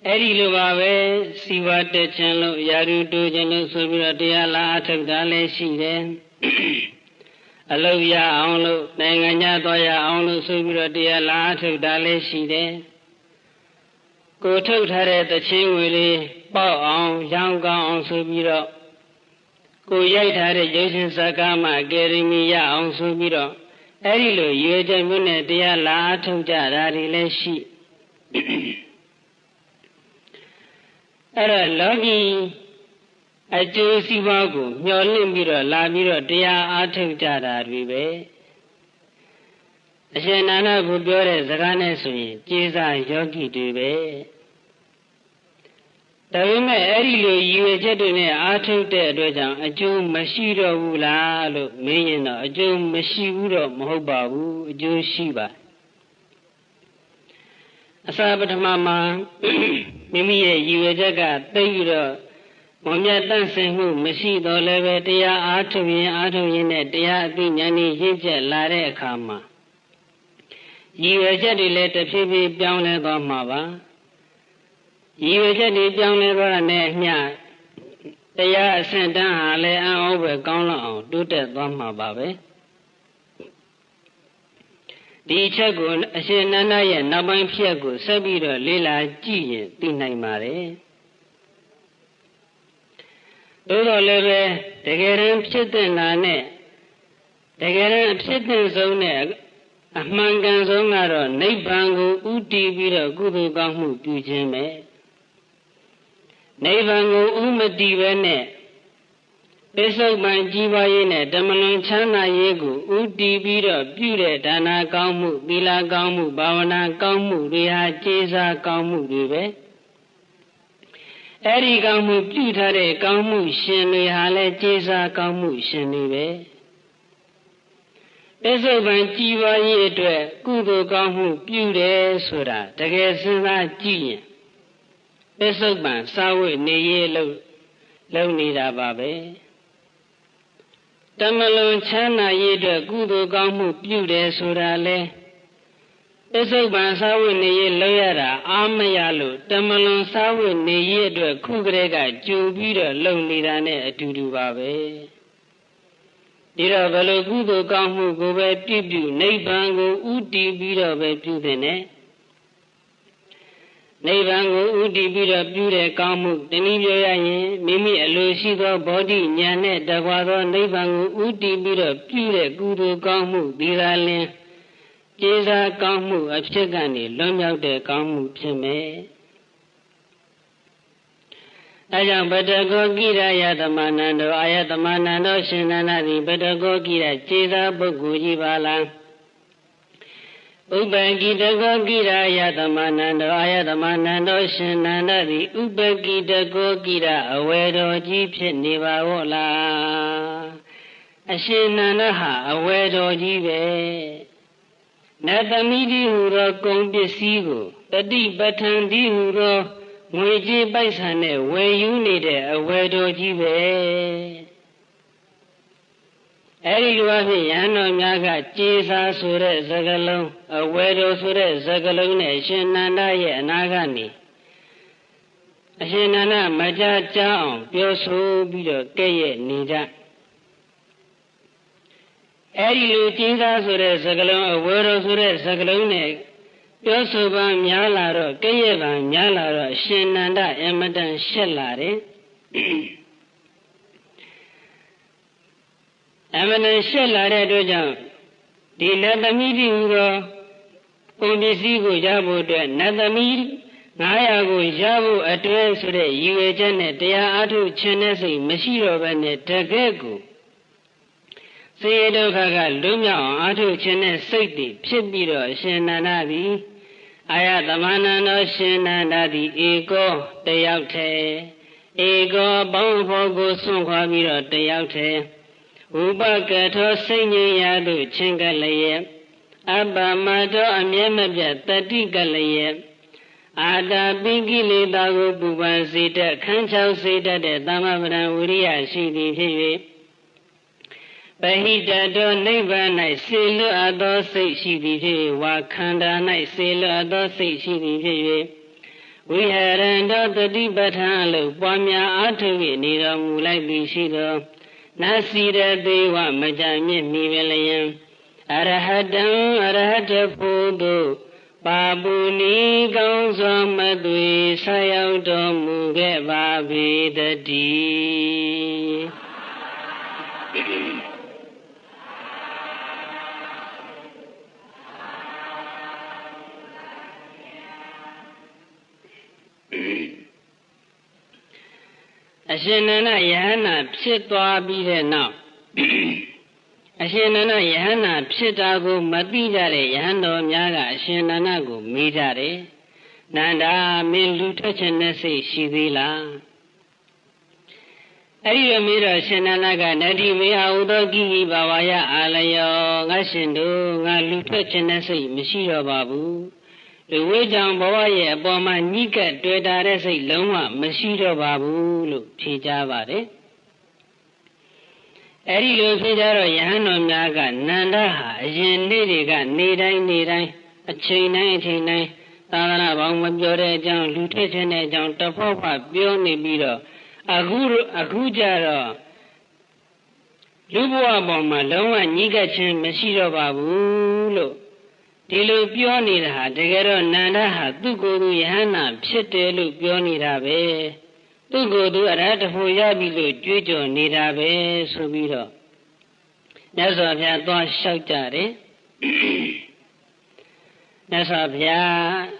အဲ့ဒီလိုပါပဲစီဝါတက်ခြင်းလို့ယာရုတိုးခြင်းလို့ဆိုပြီးတော့တရားလာအထုတ်တာလည်းရှိတယ်အလုပ်ရအောင်လို့နိုင်ငံခြားသွားရအောင်လို့ဆိုပြီးတော့တရားလာအထုတ်တာလည်းရှိတယ်ကိုထုတ်ထားတဲ့သချင်းငွေလေးပေါက်အောင်ရောင်းကောင်းအောင်ဆိုပြီးတော့ကိုရိုက်ထားတဲ့ရုပ်ရှင်ဇာတ်ကားမှာအကယ်ဒမီရအောင်ဆိုပြီးတော့ အဲ့ဒီလိုရွေချက်မျိုးနဲ့တရားလာအထုတ်ကြတာတွေလည်းရှိအဲ့တော့လောကီအကျိုးစီးပွားကိုမျှော်လင့်ပြီးတော့လာပြီးတော့တရားအားထုတ်ကြတာတွေပဲအရှင်နန္ဒဘုပြောတဲ့စကားနဲ့ဆိုရင်ကျေးဇာယောဂီတွေပဲဒါပေမဲ့အဲ့ဒီလိုရည်ရွယ်ချက်တွေနဲ့အားထုတ်တဲ့အတွက်ကြောင့်အကျိုးမရှိတော့ဘူးလားလို့မေးရင်တော့အကျိုးမရှိဘူးတော့မဟုတ်ပါဘူးအကျိုးရှိပါအစပထမမှာမိမိရဲ့ရည်ရွယ်ချက်ကသိပြီးတော့မမြတ်တန့်စင်မှုမရှိတော့လည်းပဲတရားအားထုတ်ရင်နဲ့တရားအသိဉာဏ်ကြီးရင့်ကျက်လာတဲ့အခါမှာရည်ရွယ်ချက်တွေလည်းတစ်ဖြည်းဖြည်းပြောင်းလဲသွားမှာပါရည်ရွယ်ချက်တွေပြောင်းလဲသွားတဲ့အမျှတရားအဆင့်တန်းဟာလည်းအံ့ဩပဲကောင်းလောက်အောင်တိုးတက်သွားမှာပါပဲဒီအချက်ကိုအရှင်နန္ဒရဲ့နောက်ပိုင်းဖြစ်ကိုဆက်ပြီးတော့လေ့လာကြည့်ရင်သိနိုင်ပါတယ်သို့တော်လည်းပဲတကယ်တမ်းဖြစ်တဲ့နာနဲ့တကယ်တမ်းဖြစ်တဲ့ဆုံးနဲ့အမှန်ကန်ဆုံးကတော့နိဗ္ဗာန်ကိုဥတည်ပြီးတော့ကုသိုလ်ကောင်းမှုပြုခြင်းပဲနိဗ္ဗာန်ကိုဥမတည်ပဲနဲ့ပိဿုပန်ကြီးပွားရေးနဲ့ဓမ္မလွန်ချမ်းသာရေးကိုဥတည်ပြီးတော့ပြုတဲ့ဒါနကောင်းမှုသီလကောင်းမှုဘာဝနာကောင်းမှုတွေဟာကျေးဇာကောင်းမှုတွေပဲအဲ့ဒီကောင်းမှုပြုထားတဲ့ကောင်းမှုရှင်တွေဟာလည်းကျေးဇာကောင်းမှုရှင်တွေပဲပိဿုပန်ကြီးပွားရေးအတွက်ကုသိုလ်ကောင်းမှုပြုတယ်ဆိုတာတကယ်စဉ်းစားကြည့်ရင်ပိဿုပန်စာဝိနေရေးလုပ်နေတာပါပဲတမလွန်ချမ်းသာရေးအတွက်ကုသိုလ်ကောင်းမှုပြုတယ်ဆိုတာလေပိဿုပန်စာဝိနေရေးလုပ်ရတာအားမရလို့တမလွန်စာဝိနေရေးအတွက်ခုကလေးကကြိုပြီးတော့လုပ်နေတာနဲ့အတူတူပါပဲဒီတော့ဘယ်လိုကုသိုလ်ကောင်းမှုကိုပဲပြုနိဗ္ဗာန်ကိုဥတည်ပြီးတော့ပဲပြုတဲ့နဲ့နိဗ္ဗာန်ကိုဥတည်ပြီးတော့ပြုတဲ့ကောင်းမှုတနည်းပြောရရင်မိမိအလိုရှိသောဘောဓိဉာဏ်နဲ့တကွာသောနိဗ္ဗာန်ကိုဥတည်ပြီးတော့ပြုတဲ့ကုသိုလ်ကောင်းမှုဒီသာလင်ကျေးဇာကောင်းမှုအဖြစ်ကနေလွန်မြောက်တဲ့ကောင်းမှုဖြစ်မယ်။အဲကြောင့်ဗတ္တကောကိရယသမဏန္တောအာယသမဏန္တောရှင်နန္ဒသည်ဗတ္တကောကိရကျေးဇာပုဂ္ဂိုလ်ကြီးပါလားဥပကိတကောကိရယသမဏန္တောအာယသမဏန္တောရှင်နန္ဒသည်ဥပကိတကောကိရအဝေတော်ကြီးဖြစ်နေပါဘောလားအရှင်နန္ဒဟာအဝေတော်ကြီးပဲနတ်သမီးဒီဟူသောကုံပစ္စည်းကိုတတိပဋ္ဌံဒီဟူသောငွေကြေးပိုက်ဆံနဲ့ဝယ်ယူနေတဲ့အဝယ်တော်ကြီးပဲအဲဒီလိုအဖြစ်ယဟန်တော်များကကျေးဇာဆိုတဲ့စကားလုံးအဝယ်တော်ဆိုတဲ့စကားလုံးနဲ့အရှင်နန္ဒရဲ့အနာကနေအရှင်နန္ဒမကြားကြောင်းပြောဆိုပြီးတော့ကဲ့ရဲ့နေကြအဲဒီလိုကျေးဇာဆိုတဲ့စကားလုံးအဝယ်တော်ဆိုတဲ့စကားလုံးနဲ့ပြောဆိုပန်းများလာတော့ကဲ့ရဲ့ပန်းများလာတော့ရှင်နန္ဒအမတန်ရှက်လာတယ်အမတန်ရှက်လာတဲ့အတွက်ကြောင့်ဒီနတ်သမီးကြီးဟူသောပုံပစ္စည်းကိုရဖို့အတွက်နတ်သမီး900ကိုရဖို့အတွဲဆိုတဲ့ရည်ရွယ်ချက်နဲ့တရားအားထုတ်ခြင်းနဲ့စိတ်မရှိတော့ဘဲနဲ့တကယ့်ကိုဆင်းရဲဒုက္ခကလွတ်မြောက်အောင်အားထုတ်ခြင်းနဲ့စိတ်တည်ဖြစ်ပြီးတော့အရှင်နန္ဒသည်အာယသမဏန္တောရှင်နန္ဒသည်ဧကောတယောက်တည်းဧကောပေါင်းဖော်ကိုဆွန့်ခွာပြီးတော့တယောက်တည်းဥပကထောစိတ်ငြိမ်းရာသို့ချင်းကလည်းရဲ့အပ္ပမတောအမြဲမပြတ်တတိကလည်းရဲ့အာတာပိကိလေသာကိုပူပန်စေတတ်ခန်းချောက်စေတတ်တဲ့သမ္မာပဒံဝိရိယရှိသည်ဖြစ်၍ပဟိတတောနိဗ္ဗာန်၌စေလွတ်အပ်သောစိတ်ရှိသည်ဖြစ်၍ဝါခန္ဓာ၌စေလွတ်အပ်သောစိတ်ရှိသည်ဖြစ်၍ဝိဟရန္တောတတိပဋ္ဌာန်အလို့ပွားများအားထုတ်၍နေတော်မူလိုက်သည်ရှိသောနစီရသေးဝမကြမြင့်မိပဲလျင်အရဟတံအရဟတဖို့တို့ပါပုဏီကောင်းစွာမသွေဆက်ရောက်တော်မူခဲ့ပါပေတည်း အရှင်နန္ဒယဟန္တာဖြစ်သွားပြီးတဲ့နောက်အရှင်နန္ဒယဟန္တာဖြစ်တာကိုမသိကြတဲ့ယဟန်တော်များကအရှင်နန္ဒကိုမေးကြတယ်နန္ဒာမင်းလူထွက်ခြင်းနဲ့စိတ်ရှိသေးလားအဲ့ဒီလိုမေးတော့ရှင်နန္ဒကနတ္တိမေဟဥသောကိဟိဘာဝယအာလယောငါရှင်တို့ငါလူထွက်ခြင်းနဲ့စိတ်မရှိတော့ပါဘူးလူဝိကြောင့်ဘဝရဲ့အပေါ်မှာညှိကပ်တွေ့တာတဲ့စိတ်လုံးဝမရှိတော့ပါဘူးလို့ဖြေကြပါတယ်အဲ့ဒီလိုဖြေကြတော့ယဟန်တော်များကနန္ဒဟာအရင်နေ့တွေကနေတိုင်းအချိန်တိုင်းသာသနာပေါင်းမပြောတဲ့အကြောင်းလူထွက်ခြင်းတဲ့အကြောင်းတဖောက်ဖပြောနေပြီးတော့အခုကြတော့လူဘဝပေါ်မှာလုံးဝညှိကပ်ခြင်းမရှိတော့ပါဘူးလို့ဒီလိုပြောနေတာဟာတကယ်တော့နန္ဒဟာသူ့ကိုယ်သူယဟန္တာဖြစ်တယ်လို့ပြောနေတာပဲသူ့ကိုယ်သူအရဟတဖို့ရပြီလို့ကြွေးကြော်နေတာပဲဆိုပြီးတော့မြတ်စွာဘုရားသွားလျှောက်ကြတယ်မြတ်စွာဘုရား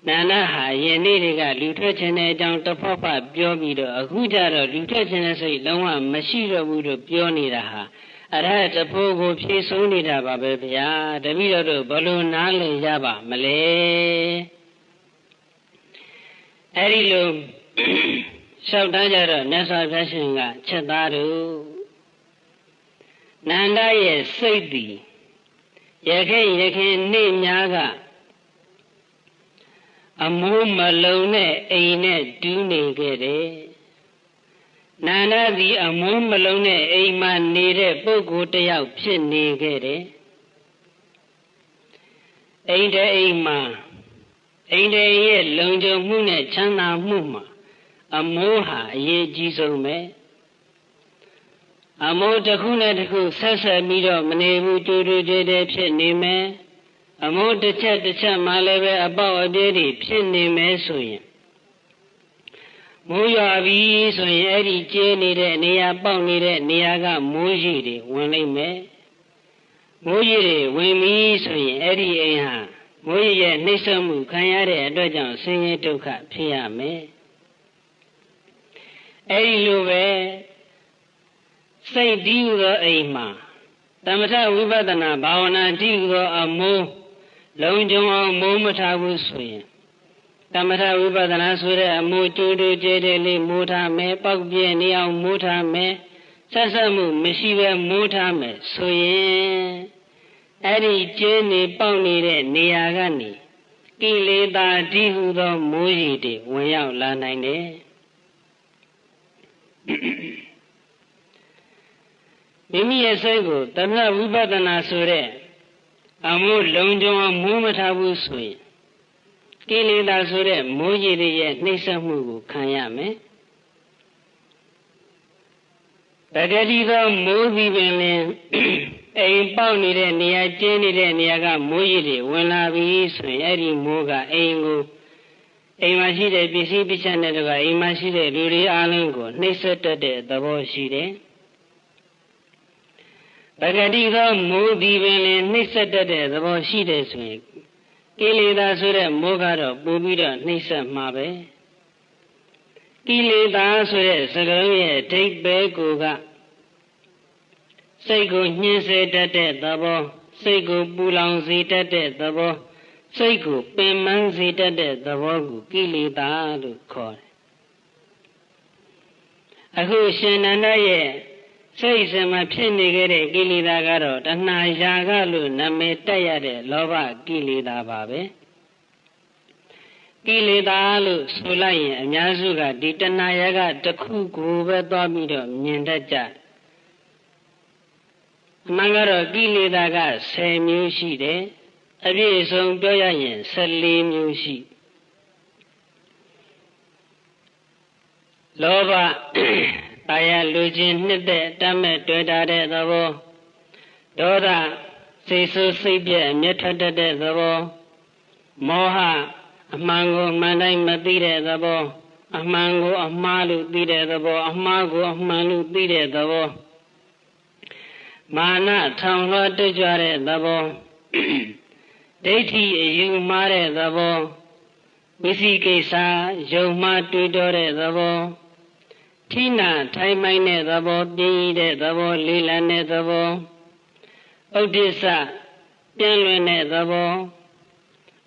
နန္ဒဟာယနေ့တွေကလူထွက်ခြင်းတဲ့အကြောင်းတဖောက်ဖပြောပြီးတော့အခုကျတော့လူထွက်ခြင်းတဲ့စိတ်လုံးဝမရှိတော့ဘူးလို့ပြောနေတာဟာအရဟတဖို့ကိုဖြည့်ဆုံးနေတာပါပဲဗျာတပည့်တော်တို့ဘလို့နားလည်ရပါမလဲအဲ့ဒီလိုလျှောက်ထားကြတော့မြတ်စွာဘုရားရှင်ကချက်သားတို့နန္ဒရဲ့စိတ်သည်ယခင်နေ့များကအမိုးမလုံတဲ့အိမ်နဲ့တူးနေခဲ့တယ်နန္ဒသည်အမိုးမလုံးတဲ့အိမ်မှာနေတဲ့ပုဂ္ဂိုလ်တစ်ယောက်ဖြစ်နေခဲ့တယ်အိမ်ရဲ့လုံခြုံမှုနဲ့ချမ်းသာမှုမှာအမိုးဟာအရေးကြီးဆုံးပဲအမိုးတစ်ခုနဲ့တစ်ခုဆက်ပြီးတော့မနေဘူးတူကြဲဖြစ်နေမယ်အမိုးတစ်ချက်မှလည်းပဲအပေါက်အပြဲတွေဖြစ်နေမယ်ဆိုရင်မိုးရွာပြီဆိုရင်အဲ့ဒီကျဲနေတဲ့နေရာပေါက်နေတဲ့နေရာကမိုးရေတွေဝင်လိမ့်မယ်မိုးရေတွေဝင်ပြီဆိုရင်အဲ့ဒီအိမ်ဟာမိုးရေရဲ့နှိမ့်ဆက်မှုခံရတဲ့အတွက်ကြောင့်ဆင်းရဲဒုက္ခဖြစ်ရမယ်အဲ့ဒီလိုပဲစိတ်တည်ဟူသောအိမ်မှာသမထဝိပဿနာဘာဝနာတည်ဟူသောအမိုးလုံခြုံအောင်မိုးမထားဘူးဆိုရင်သမထဝိပဿနာဆိုတဲ့အမိုးတူကျဲလေးမိုးထားမယ်ပေါက်ပြဲနေအောင်မိုးထားမယ်ဆက်ဆက်မှုမရှိပဲမိုးထားမယ်ဆိုရင်အဲ့ဒီကျဲနေပေါက်နေတဲ့နေရာကနေကိလေသာတည်ဟူသောမိုးရေတွေဝင်ရောက်လာနိုင်တယ်မိမိရဲ့စိတ်ကိုသမထဝိပဿနာဆိုတဲ့အမိုးလုံခြုံအောင်မိုးမထားဘူးဆိုရင်ကိလေသာဆိုတဲ့မိုးရေတွေရဲ့နှိမ့်ဆက်မှုကိုခံရမယ်ပဂတိသောမိုးသည်ပင်လင်အိမ်ပေါက်နေတဲ့နေရာကျင်းနေတဲ့နေရာကမိုးရေတွေဝင်လာပြီဆိုရင်အဲ့ဒီမိုးကအိမ်မှာရှိတဲ့ပစ္စည်းပစ္စယနဲ့တကအိမ်မှာရှိတဲ့လူတွေအားလုံးကိုနှိမ့်ဆက်တတ်တဲ့သဘောရှိတယ်ပဂတိသောမိုးသည်ပင်လင်နှိမ့်ဆက်တတ်တဲ့သဘောရှိတယ်ဆိုရင်ကိလေသာဆိုတဲ့မိုးကတော့ပို့ပြီးတော့နှိမ့်ဆက်မှာပဲကိလေသာဆိုတဲ့စကားရဲ့အဓိပ္ပာယ်ကိုကစိတ်ကိုညှင်းဆဲတတ်တဲ့သဘောစိတ်ကိုပူလောင်စေတတ်တဲ့သဘောစိတ်ကိုပင်ပန်းစေတတ်တဲ့သဘောကိုကိလေသာလို့ခေါ်တယ်အခုရှင်နန္ဒရဲ့စိတ်စမှာဖြစ်နေခဲ့တဲ့ကိလေသာကတော့တဏှာရာဂလို့နာမည်တက်ရတဲ့လောဘကိလေသာပါပဲကိလေသာလို့ဆိုလိုက်ရင်အများစုကဒီတဏှာရာဂတစ်ခုကိုပဲသွားပြီးတော့မြင်တတ်ကြအမှန်ကတော့ကိလေသာက10မျိုးရှိတယ်အပြည့်အစုံပြောရရင်14မျိုးရှိလောဘတာယာလူချင်းနှစ်သက်တတ်မဲ့တွေ့တာတဲ့သဘောဒေါသစိတ်ဆိုးစိတ်ပြည့်အမျက်ထွက်တတ်တဲ့သဘောမောဟအမှန်ကိုမှန်တိုင်းမသိတဲ့သဘောအမှန်ကိုအမှားလို့သိတဲ့သဘောအမှားကိုအမှန်လို့သိတဲ့သဘောမာနထောင်လွှတ်တွကြွတဲ့သဘောဒိဋ္ဌိအယူမှားတဲ့သဘောဝိသိကိစ္စယုံမှားတွေးတောတဲ့သဘော ထိနာထိုင်မိုင်းတဲ့သဘောပြင်းရတဲ့သဘောလေးလံတဲ့သဘောဥဒိစ္စပြန်လွင်တဲ့သဘော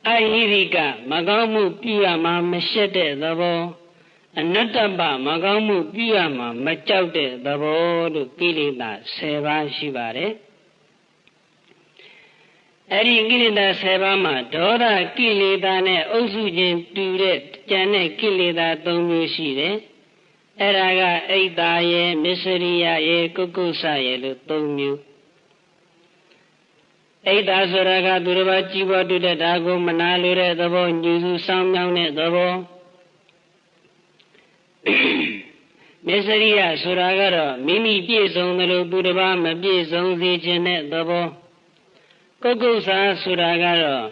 အဟိရိကမကောင်းမှုပြုရမှာမရှက်တဲ့သဘောအနတ္တပမကောင်းမှုပြုရမှာမကြောက်တဲ့သဘောတို့ကိလေသာ10ပါးရှိပါတယ်အဲ့ဒီကိလေသာ10ပါးမှာဒေါသကိလေသာနဲ့အုပ်စုချင်းတူတဲ့ကြံတဲ့ကိလေသာ3မျိုးရှိတယ်အဲ့ဒါကအိတ်တာရဲ့မစ္စရိယရဲ့ကုက္ကုဆရဲ့လို့3မျိုးအိတ်တာဆိုတာကသူတစ်ပါးကြည်ပေါ်တူတဲ့ဒါကိုမနာလိုတဲ့သဘောညူစုဆောင်းမြောင်းတဲ့သဘောမစ္စရိယဆိုတာကတော့မိမိပြည့်စုံတယ်လို့သူတစ်ပါးမပြည့်စုံစေခြင်းတဲ့သဘောကုက္ကုဆာဆိုတာကတော့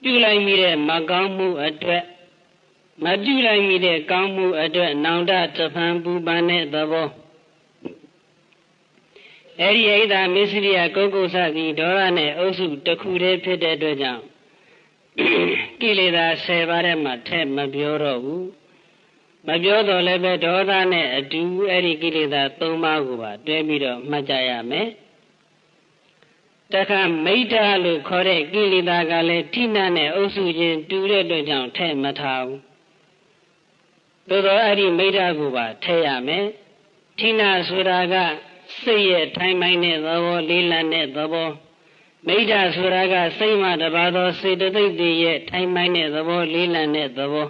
ပြုလိုက်မိတဲ့မကောင်းမှုအတွက်မပြုလိုက်မိတဲ့ကောင်းမှုအတွက်နောင်တတဖန်ပူပန်တဲ့သဘောအဲဒီဣဒ္ဓမစ္စရိယကုက္ကုဆသည်ဒေါသနဲ့အုပ်စုတစ်ခုတည်းဖြစ်တဲ့အတွက်ကြောင့်ကိလေသာ10ပါးထဲမှာထည့်မပြောတော့ဘူးမပြောတော့လည်းပဲဒေါသနဲ့အတူအဲဒီကိလေသာ3ပါးကိုပါတွဲပြီးတော့မှတ်ကြရမယ်တခါမိဋ္ဌာလို့ခေါ်တဲ့ကိလေသာကလည်းထိနာနဲ့အုပ်စုချင်းတူတဲ့အတွက်ကြောင့်ထည့်မထားဘူးသို့တော့အဲ့ဒီမိဋ္ဌာကိုပါထည့်ရမယ်ထိနာဆိုတာကစိတ်ရဲ့ထိုင်မိုင်းတဲ့သဘောလေးလံတဲ့သဘောမိဋ္ဌာဆိုတာကစိတ်မှတပါသောစေတသိက်တွေရဲ့ထိုင်မိုင်းတဲ့သဘောလေးလံတဲ့သဘော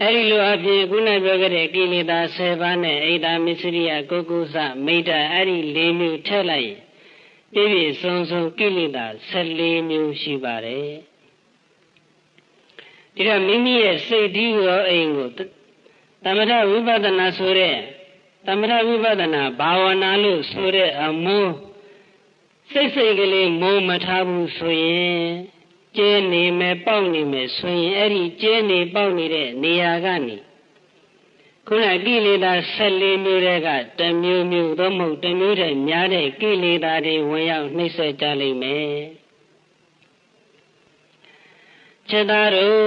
အဲ့ဒီလိုအပြင်ခုနပြောခဲ့တဲ့ကိလေသာ10ပါးနဲ့ဣဒ္ဓမစ္စရိယကုက္ကုဆမိဋ္ဌာအဲ့ဒီ4မျိုးထည့်လိုက်ပြည့်ပြည့်စုံစုံကိလေသာ14မျိုးရှိပါတယ်ဒီတော့မိမိရဲ့စိတ်ဓိရောအိမ်ကိုသမထဝိပဿနာဆိုတဲ့သမထဝိပဿနာဘာဝနာလို့ဆိုတဲ့အမိုးစိတ်ကလေးမိုးမထားဘူးဆိုရင်ကျဲနေမယ်ပေါက်နေမယ်ဆိုရင်အဲ့ဒီကျဲနေပေါက်နေတဲ့နေရာကနေခုနကိလေသာ14မျိုးတွေကတမျိုးမျိုးသို့မဟုတ်တမျိုးတည်းများတဲ့ကိလေသာတွေဝင်ရောက်နှိမ့်ဆက်ကြလိမ့်မယ်ခြေသားတို့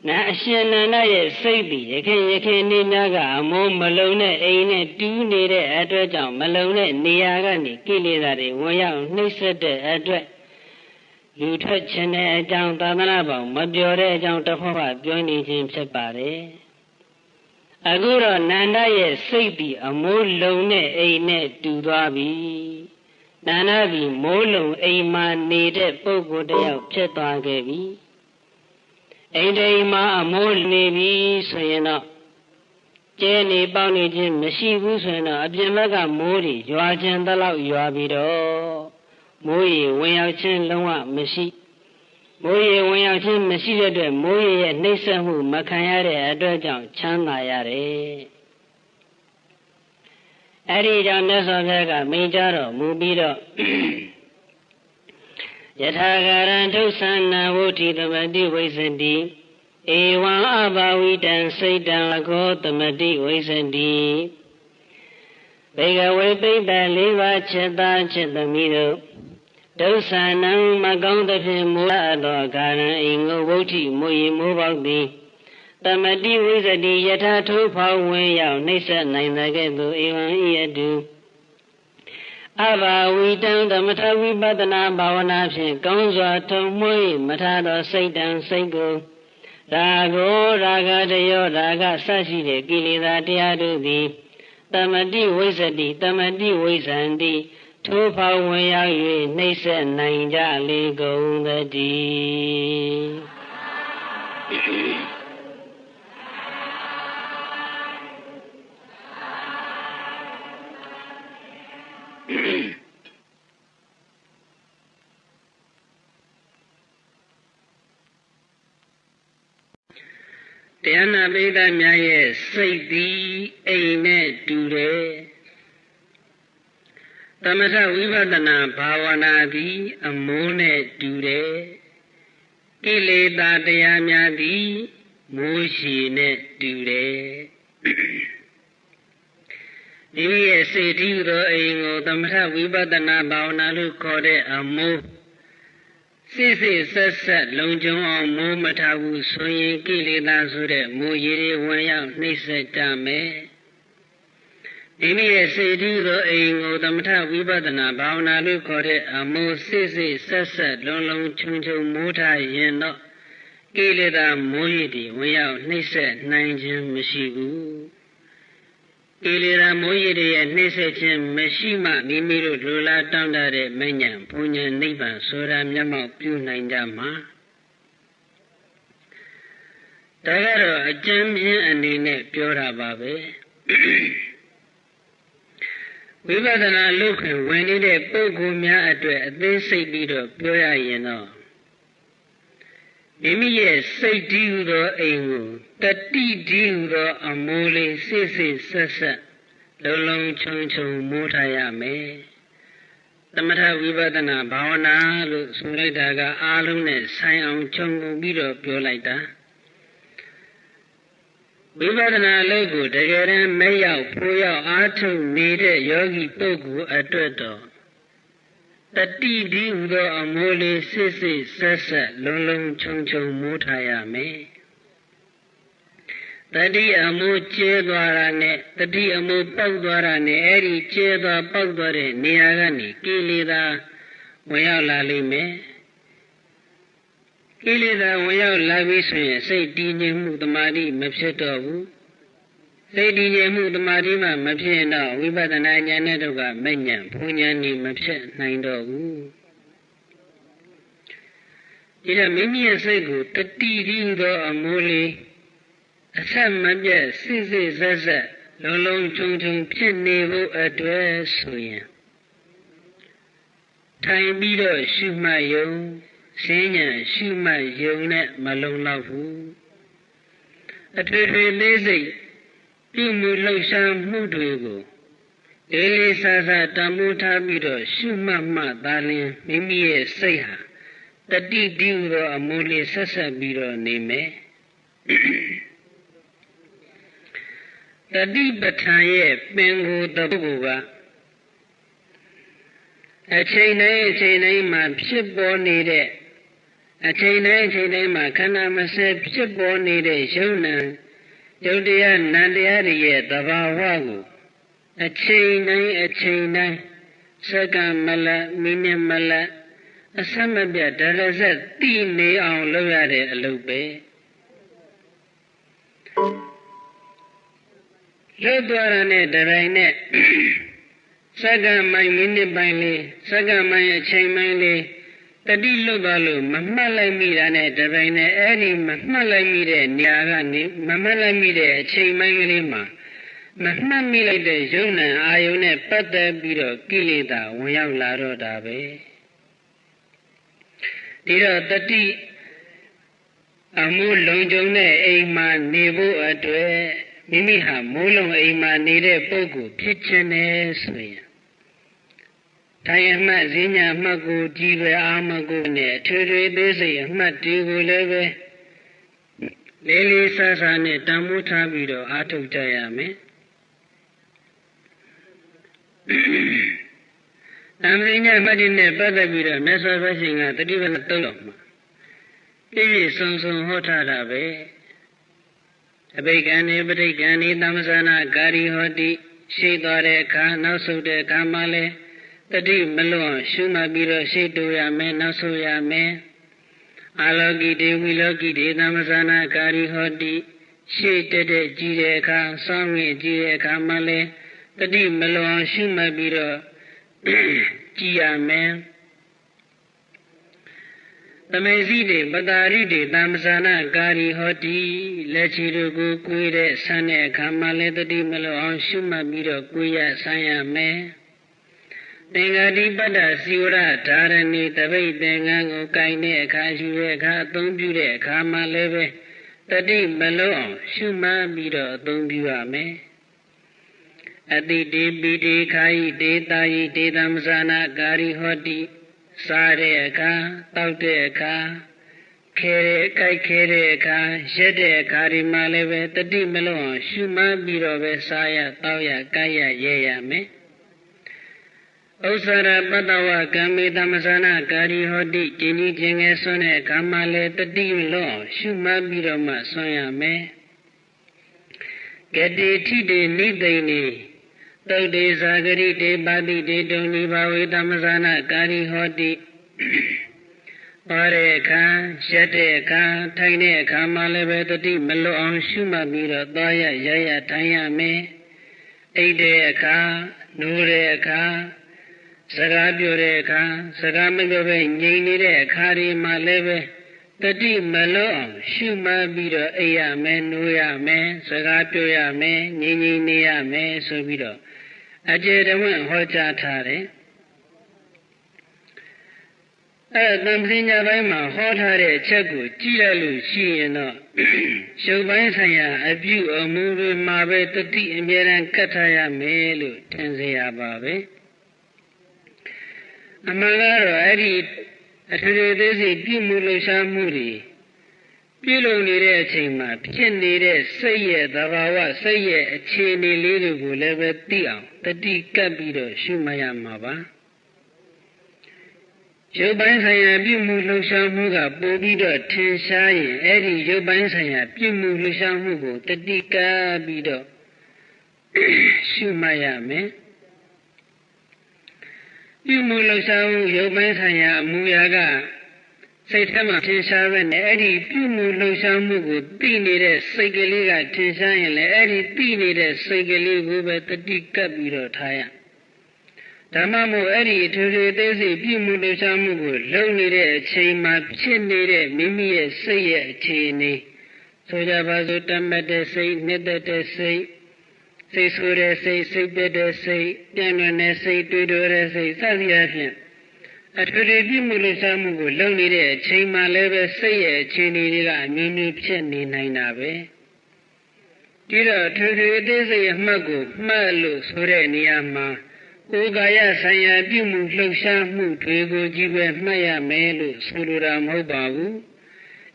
နာအရှင်နန္ဒရဲ့စိတ်ပြီးရခင်နေများကအမိုးမလုံတဲ့အိမ်နဲ့တူးနေတဲ့အတွက်ကြောင့်မလုံတဲ့နေရာကနေကိလေသာတွေဝင်ရောက်နှိမ့်ဆက်တဲ့အတွက်လူထွက်ခြင်းတဲ့အကြောင်းသာသနာ့ဘောင်မပြောတဲ့အကြောင်းတစ်ခေါက်ပြောနေခြင်းဖြစ်ပါတယ်အခုတော့နန္ဒရဲ့စိတ်ပြီးအမိုးလုံတဲ့အိမ်နဲ့တူသွားပြီနန္ဒပြီးမိုးလုံအိမ်မှာနေတဲ့ပုဂ္ဂိုလ်တစ်ယောက်ဖြစ်သွားခဲ့ပြီအိမ်တိမ်မှာအမိုးနေပြီဆိုရင်တော့ကျဲနေပေါက်နေခြင်းမရှိဘူးဆိုရင်တော့အပြင်ဘက်ကမိုးတွေရွာခြင်းတလောက်ရွာပြီးတော့မိုးရေဝင်ရောက်ခြင်းလုံးဝမရှိမိုးရေဝင်ရောက်ခြင်းမရှိတဲ့အတွက်မိုးရေရဲ့နှိမ့်ဆက်မှုမခံရတဲ့အတွက်ကြောင့်ချမ်းသာရတယ်အဲ့ဒီကြောင့်မြတ်စွာဘုရားကမိန့်ကြားတော်မူပြီးတော့ယထာဂရံဒုသနာဝုဋ္ဌိသမတိဝိသန္တိဧဝံအဘဝိတံစိတ်တံလခောသမတိဝိသန္တိဘေကဝေပိဋ္ဌလေးပါးချက်သားချက်သမီးတို့ဒုသနာမကောင်းသဖြင့်မိုးအပ်သောဂရံအိငုဝုဋ္ဌိမိုးရီမိုးပေါက်သည်သမတိဝိသတိယထာထိုးဖောင်းဝင်ရောက်နှိမ့်ဆက်နိုင်တဲ့ကဲ့သို့ဧဝံဤအတုအဘာဝိတံသမထဝိပဿနာဘာဝနာဖြင့်ကောင်းစွာထုံမွေးမထားသောစိတ်တံစိတ်ကိုရာဂောရာဂတယောရာဂဆရှိတဲ့ကိလေသာတရားတို့သည်သမတိဝိသတိသမတိဝိဇ္ဇန္တိထိုးဖောင်းဝင်ရောက်၍နှိမ့်ဆက်နိုင်ကြလေကုန်သတည်းတရားနာပိဋကများရဲ့စိတ်သည်အိမ်နဲ့တူတယ်သမထဝိပဿနာဘာဝနာသည်အမိုးနဲ့တူတယ်ကိလေသာတရားများသည်မိုးရှည်နဲ့တူတယ်ဒီရဲ့စိတ်ဓိသောအိမ်ကိုသမထဝိပဿနာဘာဝနာလို့ခေါ်တဲ့အမိုး စစ်စစ်ဆက်ဆက်လုံခြုံအောင်မိုးမထားဘူးဆိုရင်ကိလေသာဆိုတဲ့မိုးရေတွေဝင်ရောက်နှိမ့်ဆက်ကြမယ်မိမိရဲ့စိတ်ဓာတ်သောအိမ်ကိုသမထဝိပဿနာဘာဝနာလို့ခေါ်တဲ့အမိုးစစ်စစ်ဆက်ဆက်လုံးလုံးခြုံခြုံမိုးထားရင်တော့ကိလေသာမိုးရေတွေဝင်ရောက်နှိမ့်ဆက်နိုင်ခြင်းမရှိဘူးကိလေသာမိုးရေတွေရဲ့နှိမ့်ဆက်ခြင်းမရှိမှမိမိတို့လူလာတောင်းတတဲ့မဉ္ဇဉ်ဘုံဉ္ဇဉ်နိဗ္ဗာန်ဆိုတာမျက်မှောက်ပြုနိုင်ကြမှာဒါကတော့အကျဉ်းပြင်းအနေနဲ့ပြောတာပါပဲဝိပဿနာလုပ်ခင်ဝင်နေတဲ့ပုဂ္ဂိုလ်များအတွက်အသေးစိတ်ပြီးတော့ပြောရရင်တော့မိမိရဲ့စိတ်တည်ဟူသောအိမ်ကိုတတိတည်ဟူသောအမိုးလေးစစ်စစ်ဆက်ဆက်လုံးလုံးချုံချုံမိုးထားရမယ်သမထဝိပဿနာဘာဝနာလို့ဆိုလိုက်တာကအားလုံးနဲ့ဆိုင်အောင်ခြုံငုံပြီးတော့ပြောလိုက်တာဝိပဿနာလေးကိုတကယ်တမ်းမဲ့ရောက်ဖိုးရောက်အားထုတ်နေတဲ့ယောဂီပုဂ္ဂိုလ်အတွက်တော့တတိဒီဟူသောအမိုးလေးစစ်စစ်ဆက်ဆက်လုံးလုံးချုံချုံမိုးထားရမယ်တတိအမိုးကျဲသွားတာနဲ့တတိအမိုးပေါက်သွားတာနဲ့အဲ့ဒီကျဲသွားပေါက်သွားတဲ့နေရာကနေကိလေသာဝင်ရောက်လာလိမ့်မယ်ကိလေသာဝင်ရောက်လာပြီဆိုရင်စိတ်တည်ငြိမ်မှုတမာတိမဖြစ်တော့ဘူးစိတ်တည်ငြိမ်မှုတမာတိမှမဖြစ်ရင်တော့ဝိပဿနာဉာဏ်နဲ့တော့ကမဉ္ဇဉ်ဘုံဉာဏ်นี่မဖြစ်နိုင်တော့ဘူးဒီတော့မိမိရဲ့စိတ်ကိုတတိတည်းသောအမိုးလေးအဆက်မပြတ်စစ်စစ်ဆက်ဆက်လုံးလုံးချုံချုံဖြစ်နေဖို့အတွက်ဆိုရင်ထိုင်ပြီးတော့ရှုမှတ်ယုံစဉ္ညာရှုမှတ်ယုံနဲ့မလုံလောက်ဘူးအထွေထွေလေးစိတ်ပြုမှုလှုပ်ရှားမှုတွေကိုလေးလေးစားစားတန်ဖိုးထားပြီးတော့ရှုမှတ်မှသာလျှင်မိမိရဲ့စိတ်ဟာတတိတည်းသောအမိုးလေးဆက်ဆက်ပြီးတော့နေမယ်တတိပဋ္ဌာန်ရဲ့ပင်ကိုယ်တပုဂ္ဂိုလ်ကအချိန်တိုင်းမှာဖြစ်ပေါ်နေတဲ့အချိန်တိုင်းမှာခန္ဓာမစဲဖြစ်ပေါ်နေတဲ့ယုံနာယုတ်တရားနံတရားတွေရဲ့သဘာဝကိုအချိန်တိုင်းစက္ကန့်မလမိနစ်မလအစမပြတ်ဒရဇက်သိနေအောင်လုပ်ရတဲ့အလုပ်ပဲလွတ်သွားတာနဲ့တပိုင်းနဲ့စက္ကန့်ပိုင်းမိနစ်ပိုင်းလေးစက္ကန့်ပိုင်းအချိန်ပိုင်းလေးတတိလွတ်သွားလို့မမှတ်လိုက်မိတာနဲ့တပိုင်းနဲ့အဲ့ဒီမမှတ်လိုက်မိတဲ့နေရာကနေမမှတ်လိုက်မိတဲ့အချိန်ပိုင်းကလေးမှာမမှတ်မိလိုက်တဲ့ယုံနာအာယုန်နဲ့ပတ်သက်ပြီးတော့ကိလေသာဝင်ရောက်လာတော့တာပဲဒီတော့တတိအမှုလုံခြုံတဲ့အိမ်မှာနေဖို့အတွက်မိမိဟာမိုးလုံးအိမ်မှာနေတဲ့ပုဂ္ဂိုလ်ဖြစ်ခြင်းနဲ့ဆိုရင်ထိုင်အမှတ်ဈဉ္ညာအမှတ်ကိုကြည်ပဲအာမကိုနဲ့ထွေထွေသေးစိတ်အမှတ်တွေကိုလည်းပဲလေးလေးစားစားနဲ့တန်ဖိုးထားပြီးတော့အားထုတ်ကြရမယ်တန်ဈဉ္ညာမှတ်ခြင်းနဲ့ပတ်သက်ပြီးတော့မြတ်စွာဘုရားကတတိပ္ပံသုံးတော်မှာပြည့်စုံစုံဟောထားတာပဲအဘိက္ခဏေပဋိက္ခဏေသမ္မဇာနာကာရီဟောတိရှိသွားတဲ့အခါနောက်ဆုတ်တဲ့အခါမှာလဲတတိမလွန်ရှုမှတ်ပြီးတော့ရှိတူရမယ်နောက်ဆုတ်ရမယ်အာလောကိတေဝိလောကိတေသမ္မဇာနာကာရီဟောတိရှိတဲ့ကြည်တဲ့အခါစောင်းဝင်ကြည်တဲ့အခါမှာလဲတတိမလွန်ရှုမှတ်ပြီးတော့ကြည်ရမယ်သမေစီတေပတာရိတေသမ္ပဇာနာကာရီဟောတိလက်ချီတို့ကိုကွေးတဲ့ဆန်းတဲ့အခါမှာလည်းတတိမလို့အောင်ရှုမှတ်ပြီးတော့ကွေးရဆန်းရမယ်သင်္ဃာတိပတ္တစီဝရဓာရဏီတပိတ်သင်္ကန်းကိုကိုင်တဲ့အခါယူတဲ့အခါအသုံးပြုတဲ့အခါမှာလည်းပဲတတိမလို့အောင်ရှုမှတ်ပြီးတော့အသုံးပြုရမယ်အတိတေပိတေခာယိတေတာယိတေသမ္ပဇာနာကာရီဟောတိစားတဲ့အခါတောက်တဲ့အခါခဲတဲ့ကြိုက်ခဲတဲ့အခါရက်တဲ့အခါဒီမှာလည်းပဲတတိမလို့အောင်ရှုမှတ်ပြီးတော့ပဲစားရတောက်ရကြိုက်ရရဲရမယ် ဥစ္စာရပတ္တဝကံမေတမဇာနာကာရီဟောတိကျင်ကြီးကျင်ငယ်ဆွမ်းတဲ့အခါမှလည်းတတိလောရှုမှတ်ပြီးတော့မှဆွမ်းရမယ်ကတိထိတေနိသိနေသုတ်တေဇာဂရိတေပါတိတေတုံနိဘာဝေတမဇာနာကာရီဟောတိပါတဲ့အခါရက်တဲ့အခါထိုင်တဲ့အခါမှလည်းပဲတတိမလွတ်အောင်ရှုမှတ်ပြီးတော့သွားရရထိုင်ရမယ်အိတ်တဲ့အခါနိုးတဲ့အခါစကားပြောတဲ့အခါစကားမပြောဘဲငြိမ်နေတဲ့အခါဒီမှာလည်းပဲတတိမလွတ်အောင်ရှုမှတ်ပြီးတော့အိပ်ရမယ်နိုးရမယ်စကားပြောရမယ်ငြိမ်နေရမယ်ဆိုပြီးတော့အကျေတဝင့်ဟောကြားထားတယ်သံပညာပိုင်းမှာဟောထားတဲ့အချက်ကိုကြည့်လိုက်လို့ရှိရင်တော့ရုပ်ပိုင်းဆိုင်ရာအပြုအမူတွေမှာပဲတတိအမြဲတမ်းကတ်ထားရမယ်လို့ထင်စေရပါပဲအမှန်ကတော့အဲ့ဒီအထူးသေးစိတ်ပြုမှုလှရှားမှုတွေပြုလုပ်နေတဲ့အချိန်မှာဖြစ်နေတဲ့စိတ်ရဲ့သဘာဝစိတ်ရဲ့အခြေအနေလေးတွေကိုလည်းပဲသိအောင်တတိကပ်ပြီးတော့ရှုမှတ်ရမှာပါရုပ်ပိုင်းဆိုင်ရာပြုမှုလှရှားမှုကပိုပြီးတော့ထင်ရှားရင်အဲ့ဒီရုပ်ပိုင်းဆိုင်ရာပြုမှုလှရှားမှုကိုတတိကပ်ပြီးတော့ရှုမှတ်ရမယ်ပြုမှုလှရှားမှုရုပ်ပိုင်းဆိုင်ရာအမူအရာကစိတ်ထဲမှာထင်ရှားပဲနဲ့အဲ့ဒီပြုမှုလှရှားမှုကိုသိနေတဲ့စိတ်ကလေးကထင်ရှားရင်လည်းအဲ့ဒီသိနေတဲ့စိတ်ကလေးကိုပဲတတိကပ်ပြီးတော့ထားရဓမ္မမို့အဲ့ဒီထူထူသေးစိတ်ပြုမှုလှရှားမှုကိုလုပ်နေတဲ့အချိန်မှာဖြစ်နေတဲ့မိမိရဲ့စိတ်ရဲ့အခြေအနေဆိုကြပါစို့တမတ်တဲ့စိတ်နှစ်သက်တဲ့စိတ်စိတ်ဆိုးတဲ့စိတ်စိတ်ပြတ်တဲ့စိတ်ပြန့်လွင်တဲ့စိတ်တွေးတိုတဲ့စိတ်စသည်အားဖြင့်အထူးထူးပြုမှုလှရှားမှုကိုလုပ်နေတဲ့အချိန်မှာလည်းပဲစိတ်ရဲ့အခြေအနေတွေကအမျိုးမျိုးဖြစ်နေနိုင်တာပဲဒီတော့အထူးထူးအသေးစိတ်အမှတ်ကိုမှတ်လို့ဆိုတဲ့နေရာမှာကိုယ်ကာယဆိုင်ရာပြုမှုလှရှားမှုတွေကိုကြီးပဲမှတ်ရမယ်လို့ဆိုလိုတာမဟုတ်ပါဘူး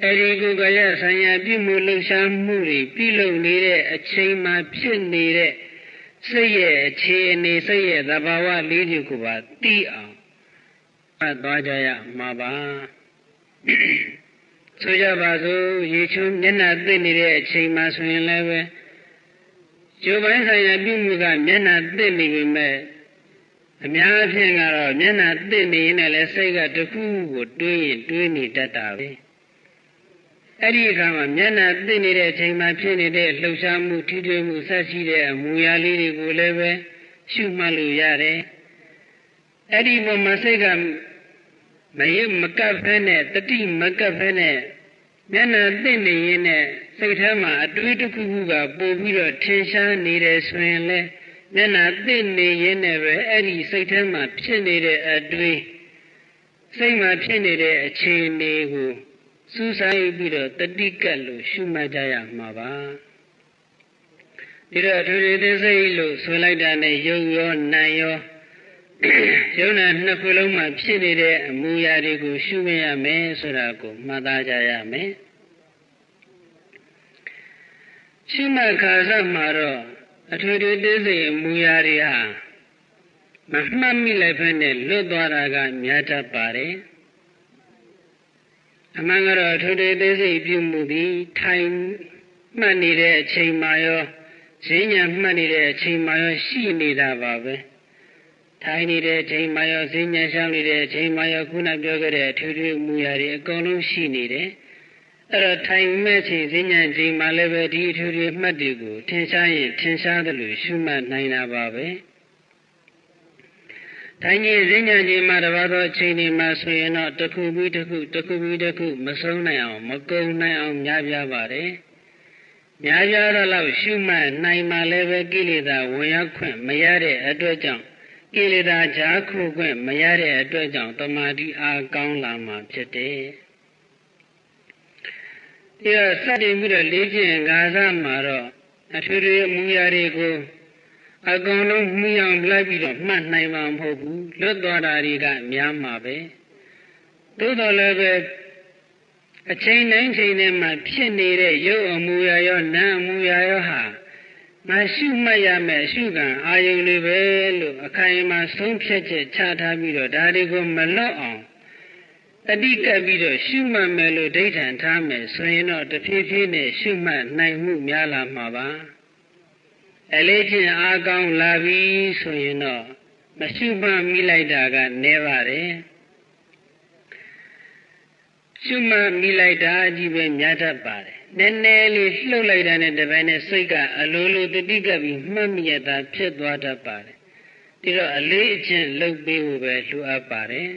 အဲဒီကိုယ်ကာယဆိုင်ရာပြုမှုလှရှားမှုတွေပြုလုပ်နေတဲ့အချိန်မှာဖြစ်နေတဲ့စိတ်ရဲ့အခြေအနေစိတ်ရဲ့သဘာဝလေးတွေကိုပါသိအောင်မှတ်သွားကြရမှာပါဆိုကြပါစို့ရေချုံမျက်နှာသိနေတဲ့အချိန်မှာဆိုရင်လည်းပဲရုပ်ပိုင်းဆိုင်ရာပြုမှုကမျက်နှာသိနေပြီမဲ့အများအားဖြင့်ကတော့မျက်နှာသိနေရင်လည်းစိတ်ကတခုကိုတွေးရင်တွေးနေတတ်တာပဲအဲ့ဒီအခါမှာမျက်နှာသိနေတဲ့အချိန်မှာဖြစ်နေတဲ့လှုပ်ရှားမှုထိတွေ့မှုဆက်ရှိတဲ့အမူအရာလေးတွေကိုလည်းပဲရှုမှတ်လို့ရတယ်အဲ့ဒီဘုံမှာစိတ်ကမကပ်ဖဲနဲ့တတိမကပ်ဖဲနဲ့မျက်နှာသိနေရင်နဲ့စိတ်ထဲမှာအတွေးတစ်ခုခုကပို့ပြီးတော့ထင်ရှားနေတယ်ဆိုရင်လည်းမျက်နှာသိနေရင်လည်းပဲအဲ့ဒီစိတ်ထဲမှာဖြစ်နေတဲ့အတွေးစိတ်မှာဖြစ်နေတဲ့အခြေအနေကိုစူးစိုက်ပြီးတော့တတိကပ်လို့ရှုမှတ်ကြရမှာပါဒီတော့အထူးသေးစိတ်လို့ဆိုလိုက်တာနဲ့ယုံရောနာရောယုံနာနှစ်ခုလုံးမှာဖြစ်နေတဲ့အမူအရာတွေကိုရှုမြင်ရမယ်ဆိုတာကိုမှတ်သားကြရမယ်ရှုမှတ်ခါစမှာတော့အထူးသေးစိတ်အမူအရာတွေဟာမမှတ်မိလိုက်ဖက်နဲ့လွတ်သွားတာကများတတ်ပါတယ်အမှန်ကတော့အထူးသေးစိတ်ပြုမှုသည်ထိုင်မှတ်နေတဲ့အချိန်မှာရောဈဉ္ညာမှတ်နေတဲ့အချိန်မှာရောရှိနေတာပါပဲထိုင်နေတဲ့အချိန်မှာရောဈဉ္ညာရှောင်နေတဲ့အချိန်မှာရောခုနပြောခဲ့တဲ့အထူးအမူအရာတွေအကုန်လုံးရှိနေတယ်အဲ့တော့ထိုင်မဲ့ချိန်ဈဉ္ညာချိန်မှာလည်းပဲဒီအထူးမှတ်တွေကိုထင်ရှားရင်ထင်ရှားတယ်လို့ရှုမှတ်နိုင်တာပါပဲထိုင်နေဈဉ္ညာချိန်မှာတပါးသောအချိန်တွေမှာဆိုရင်တော့တစ်ခုပြီးတစ်ခုမဆုံးနိုင်အောင်မကုန်နိုင်အောင်များပြားပါတယ်များပြားတော့လောက်ရှုမှတ်နိုင်မှလည်းပဲကိလေသာဝင်ရောက်ခွင့်မရတဲ့အတွက်ကြောင့်ကိလေသာဈာခုခွင့်မရတဲ့အတွက်ကြောင့်တမာတိအားကောင်းလာမှာဖြစ်တယ်ဒီတော့စတင်ပြီးတော့လေ့ကျင့်ငါးစားမှာတော့အထူးထူးအမူအရာတွေကိုအကုန်လုံးမှီအောင်လိုက်ပြီးတော့မှတ်နိုင်မှာမဟုတ်ဘူးလွတ်သွားတာတွေကများမှာပဲသို့တော်လည်းပဲအချိန်တိုင်းချိန်တိုင်းမှာဖြစ်နေတဲ့ရုပ်အမူအရာရောနာမ်အမူအရာရောဟာ ငါရှုမှတ်ရမယ်အရှုခံအာယုန်တွေပဲလို့အခိုင်အမာဆုံးဖြတ်ချက်ချထားပြီးတော့ဒါတွေကိုမလွတ်အောင်တတိကပ်ပြီးတော့ရှုမှတ်မယ်လို့ဒိဋ္ဌံထားမယ်ဆိုရင်တော့တဖြည်းဖြည်းနဲ့ရှုမှတ်နိုင်မှုများလာမှာပါအလေးချင်းအားကောင်းလာပြီဆိုရင်တော့မရှုမှတ်မိလိုက်တာကနည်းပါတယ်ရှုမှတ်မိလိုက်တာကြီးပဲများတတ်ပါတယ်နည်းနည်းလေးလှုပ်လိုက်တာနဲ့တပိုင်းနဲ့စိတ်ကအလိုလိုတတိကပ်ပြီးမှတ်မိရတာဖြစ်သွားတတ်ပါတယ်ဒီတော့အလေးအကျင့်လုပ်ပေးဖို့ပဲလိုအပ်ပါတယ်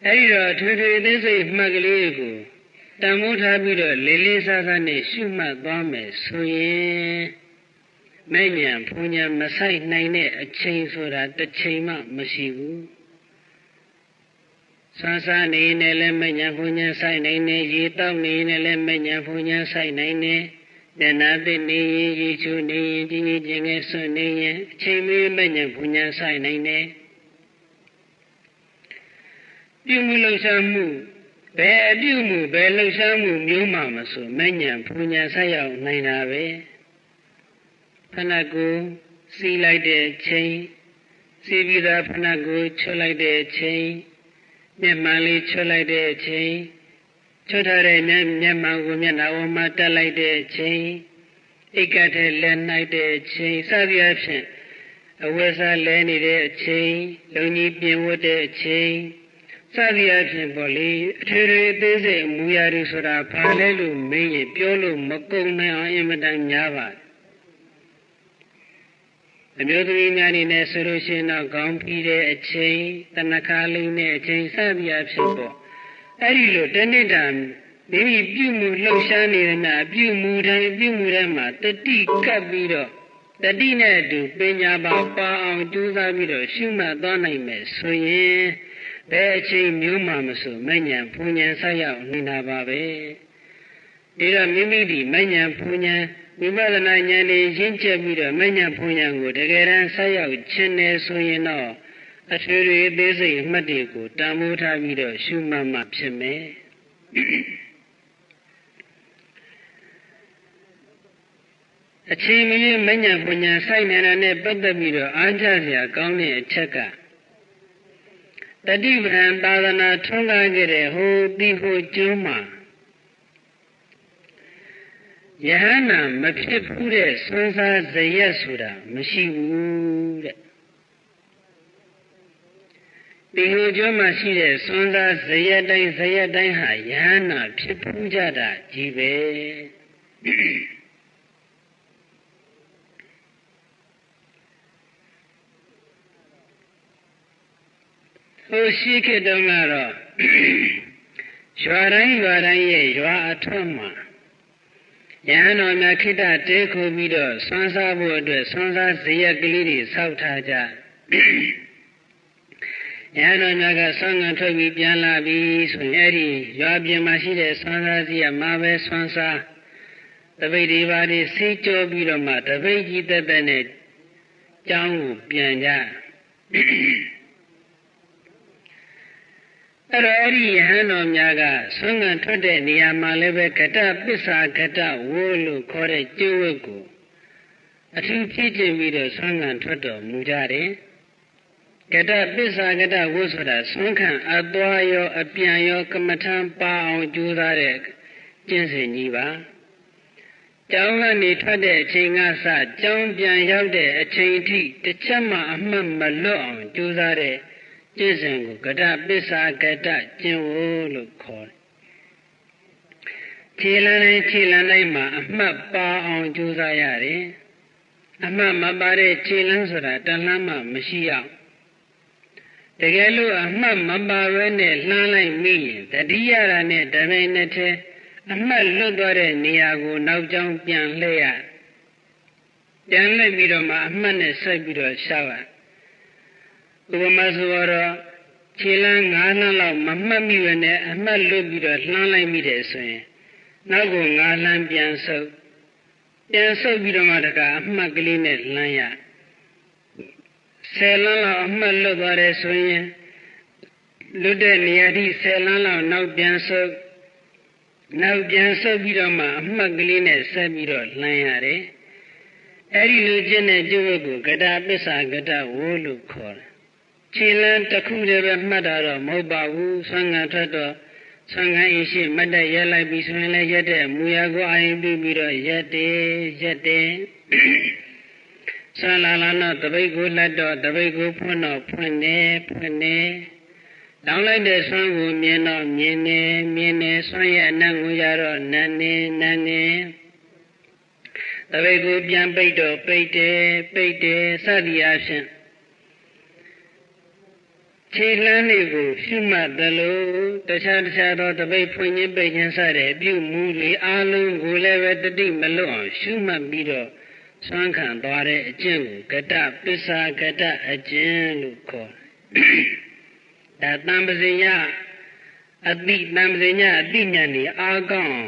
အဲဒီတော့ထွေထွေသေးစိတ်မှတ်ကလေးကိုတန်ဖိုးထားပြီးတော့လေးလေးစားစားနဲ့ရှုမှတ်သွားမယ်ဆိုရင်မဲ့ညာဘုံညာမဆိုင်နိုင်တဲ့အချိန်ဆိုတာတစ်ချိန်မှမရှိဘူးဆန်းစားနေနဲ့လည်းမဲ့ညာဘုံညာဆိုင်နိုင်နေရေတောက်နေနဲ့လည်းမဲ့ညာဘုံညာဆိုင်နိုင်နေတဏှာသိနေရင်ရေချိုးနေရင်ကြီးကြီးကျယ်ငယ်ဆွနေရင်အချိန်မီမဲ့ညာဘုံညာဆိုင်နိုင်နေပြုမှုလှုပ်ရှားမှုဘယ်အပြုမှုဘယ်လှုပ်ရှားမှုမျိုးမှမဆိုမဲ့ညာဘုံညာဆက်ရောက်နိုင်တာပဲခန္ဓာကိုယ်စီးလိုက်တဲ့အချိန်စီးပြီးသားခန္ဓာကိုယ်ချွတ်လိုက်တဲ့အချိန်မျက်မှန်လေးချွတ်လိုက်တဲ့အချိန်ချွတ်ထားတဲ့မျက်မှန်ကိုမျက်နှာပေါ်မှာတက်လိုက်တဲ့အချိန်အိတ်ကတဲ့လက်နိုင်တဲ့အချိန်စသည်အဖြစ်အဝတ်စားလဲနေတဲ့အချိန်လုံကြီးပြင်ဝတ်တဲ့အချိန်စသည်အဖြစ်ပေါ့လေအထွေထွေအသေးစိတ်မူရာတွေဆိုတာဘာလဲလို့မင်းရင်ပြောလို့မကုန်နိုင်အောင်အင်မတန်များပါတယ်အမျိုးသမီးများနေနဲ့ဆိုလို့ရှိရင်တော့ခေါင်းပြီးတဲ့အချိန်တဏခါလိမ့်တဲ့အချိန်စသည်အဖြစ်ပေါ့အဲ့ဒီလိုတနေ့တာမိမိပြုမှုလှုပ်ရှားနေတဲ့နာပြုမှုတိုင်းမှာတတိကပ်ပြီးတော့တတိနဲ့အတူပညာပါအောင်ကြိုးစားပြီးတော့ရှုမှတ်သွားနိုင်မယ်ဆိုရင်ဘယ်အချိန်မျိုးမှမဆိုမဉ္ဇဉ်ဘုံဉ္ဇဉ်ဆက်ရောက်နေတာပါပဲဒီတော့မိမိဒီမဉ္ဇဉ်ဘုံဉ္ဇဉ်ဝိပဿနာဉာဏ်နဲ့ရင့်ကျက်ပြီးတော့မဉ္ဇဉ်ဘုံဉ္ဇဉ်ကိုတကယ်တမ်းဆက်ရောက်ခြင်းနဲ့ဆိုရင်တော့အထွေထွေအသေးစိတ်အမှတ်တွေကိုတန်ဖိုးထားပြီးတော့ရှုမှတ်မှဖြစ်မယ်အချိန်မရွေးမဉ္ဇဉ်ဘုံဉ္ဇဉ်ဆိုင်နေတာနဲ့ပတ်သက်ပြီးတော့အားကျစရာကောင်းတဲ့အချက်ကတတိပဌံသာသနာထွန်းကားခဲ့တဲ့ဟိုဒီဟိုကျွန်းမှာယဟန္တာမဖြစ်ဘူးတဲ့စွမ်းစားဇယက်ဆိုတာမရှိဘူးတဲ့ဒီဟိုကျွန်းမှာရှိတဲ့စွမ်းစားဇယက်တိုင်းဟာယဟန္တာဖြစ်ဘူးကြတာကြီးပဲဟိုရှိခေတ်တုန်းကတော့ရွာတိုင်းရဲ့ရွာအထွတ်မှာယဟန်တော်များခိတ္တတဲခိုးပြီးတော့ဆွမ်းစားဖို့အတွက်ဆွမ်းစားဇယက်ကလေးတွေဆောက်ထားကြယဟန်တော်များကဆွမ်းငံထွက်ပြီးပြန်လာပြီးဆိုရင်အဲ့ဒီရွာပြင်မှာရှိတဲ့ဆွမ်းစားဇယက်မှာပဲဆွမ်းစားတပိတ်ဒီပါးတွေဆေးကြောပြီးတော့မှတပိတ်ကြီးတက်တဲ့နဲ့ကျောင်းကိုပြန်ကြအဲ့တော့အဲ့ဒီယဟန်တော်များကဆွမ်းငံထွက်တဲ့နေရာမှာလည်းပဲကတ္တပစ္စာကတ္တဝိုးလို့ခေါ်တဲ့ကျိုးဝတ်ကိုအထူးဖြည့်ကျင့်ပြီးတော့ဆွမ်းငံထွက်တော်မူကြတယ်ကတ္တပစ္စာကတ္တဝိုးဆိုတာဆွမ်းခံအသွားရောအပြန်ရောကမ္မထံပါအောင်ကြိုးစားတဲ့ကျင့်စဉ်ကြီးပါကျောင်းကနေထွက်တဲ့အချိန်ကစကျောင်းပြန်ရောက်တဲ့အချိန်အထိတစ်ချက်မှအမှတ်မလွတ်အောင်ကြိုးစားတဲ့ကျင့်စဉ်ကိုကတ္တပစ္စာကတ္တကျင့်ဝတ်လို့ခေါ်တယ်ခြေလမ်းတိုင်းမှာအမှတ်ပါအောင်ကြိုးစားရတယ်အမှတ်မပါတဲ့ခြေလမ်းဆိုတာတလှမ်းမှမရှိအောင်တကယ်လို့အမှတ်မပါဘဲနဲ့လှမ်းလိုက်မိရင်တတိယရနဲ့တပိန်နဲ့ထဲအမှတ်လွတ်သွားတဲ့နေရာကိုနောက်ကျောင်းပြန်လှည့်ရပြန်လှည့်ပြီးတော့မှအမှတ်နဲ့ဆက်ပြီးတော့ရှောက်ရဥပမာဆိုတော့ခြေလမ်း9လမ်းလောက်မမှတ်မိပဲနဲ့အမှတ်လွတ်ပြီးတော့လှမ်းလိုက်မိတယ်ဆိုရင်နောက်က9လမ်းပြန်ဆုပ်ပြီးတော့မှတကအမှတ်ကလေးနဲ့လှမ်းရ10လမ်းလောက်အမှတ်လွတ်သွားတယ်ဆိုရင်လွတ်တဲ့နေရာထိ10လမ်းလောက်နောက်ပြန်ဆုပ် နောက်ပြန်ဆုပ်ပြီးတော့မှအမှတ်ကလေးနဲ့ဆက်ပြီးတော့လှမ်းရတယ်အဲ့ဒီလိုကျင့်တဲ့ကျင့်ဝတ်ကိုကတာပစ္စာကတဝိုးလို့ခေါ်တယ်ခြေလမ်းတစ်ခုတည်းပဲမှတ်တာတော့မဟုတ်ပါဘူးဆွမ်းခံထွက်တော့ဆွမ်းခံအရှိမတ်တက်ရက်လိုက်ပြီးဆိုရင်လည်းရက်တဲ့မူရကိုအာရုံပြုပြီးတော့ရက်တယ်ဆွမ်းလာတော့တပိတ်ကိုလှတ်တော့တပိတ်ကိုဖွင့်တော့ဖွင့်နေတောင်းလိုက်တဲ့ဆွမ်းကိုမြင်တော့မြင်နေဆွမ်းရဲ့အနံ့ကိုရတော့နန်းနေတပိတ်ကိုပြန်ပိတ်တော့ပိတ်တယ်စသည်အားဖြင့်ခြေလမ်းတွေကိုရှုမှတ်တယ်လို့တခြားသောတပိတ်ဖွင့်ခြင်းပိတ်ခြင်းစတဲ့အပြုမူတွေအားလုံးကိုလည်းပဲတတိမလွတ်အောင်ရှုမှတ်ပြီးတော့ဆွမ်းခံသွားတဲ့အကျင့်ကိုကတပစ္စာကတအကျင့်လို့ခေါ်တယ်ဒါတံပဇိညအတိဉာဏ်นี่အားကောင်း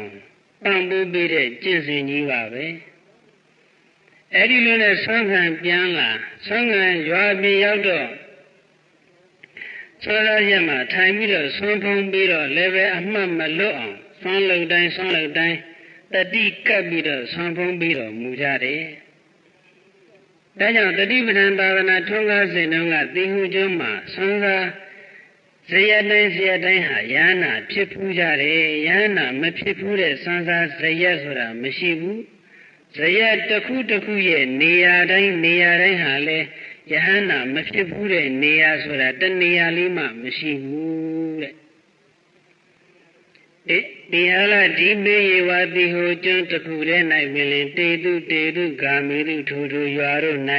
ပံ့ပိုးပေးတဲ့ကျင့်စဉ်ကြီးပါပဲအဲ့ဒီလိုနဲ့ဆွမ်းခံပြန်လာဆွမ်းခံရွာပြင်ရောက်တော့ဆွမ်းရရမှာထိုင်ပြီးတော့ဆွမ်းဖုံးပြီးတော့လည်းပဲအမှတ်မလွတ်အောင်ဆွမ်းလုံတိုင်းတတိကပ်ပြီးတော့ဆွမ်းဖုံးပြီးတော့မူကြတယ်ဒါကြောင့်တတိပဋ္ဌာန်သာသနာထွန်းကားစဉ်တုန်းကသီဟုကျွန်းမှာဆွမ်းသာဇယတိုင်းဟာယန္နာဖြစ်ဖူးကြတယ်ယန္နာမဖြစ်ဖူးတဲ့ဆွမ်းသာဇယဆိုတာမရှိဘူးဇယတစ်ခုရဲ့နေရာတိုင်းဟာလေယဟန္နာမဖြစ်ဘူးတဲ့နေရာဆိုတာတနေရာလေးမှမရှိဘူးတဲ့ဒီဟာလားဒီမေယဝတိဟိုကျွန်းတစ်ခုထဲ၌ပင်တေတုဂာမေတုထိုရွာတို့၌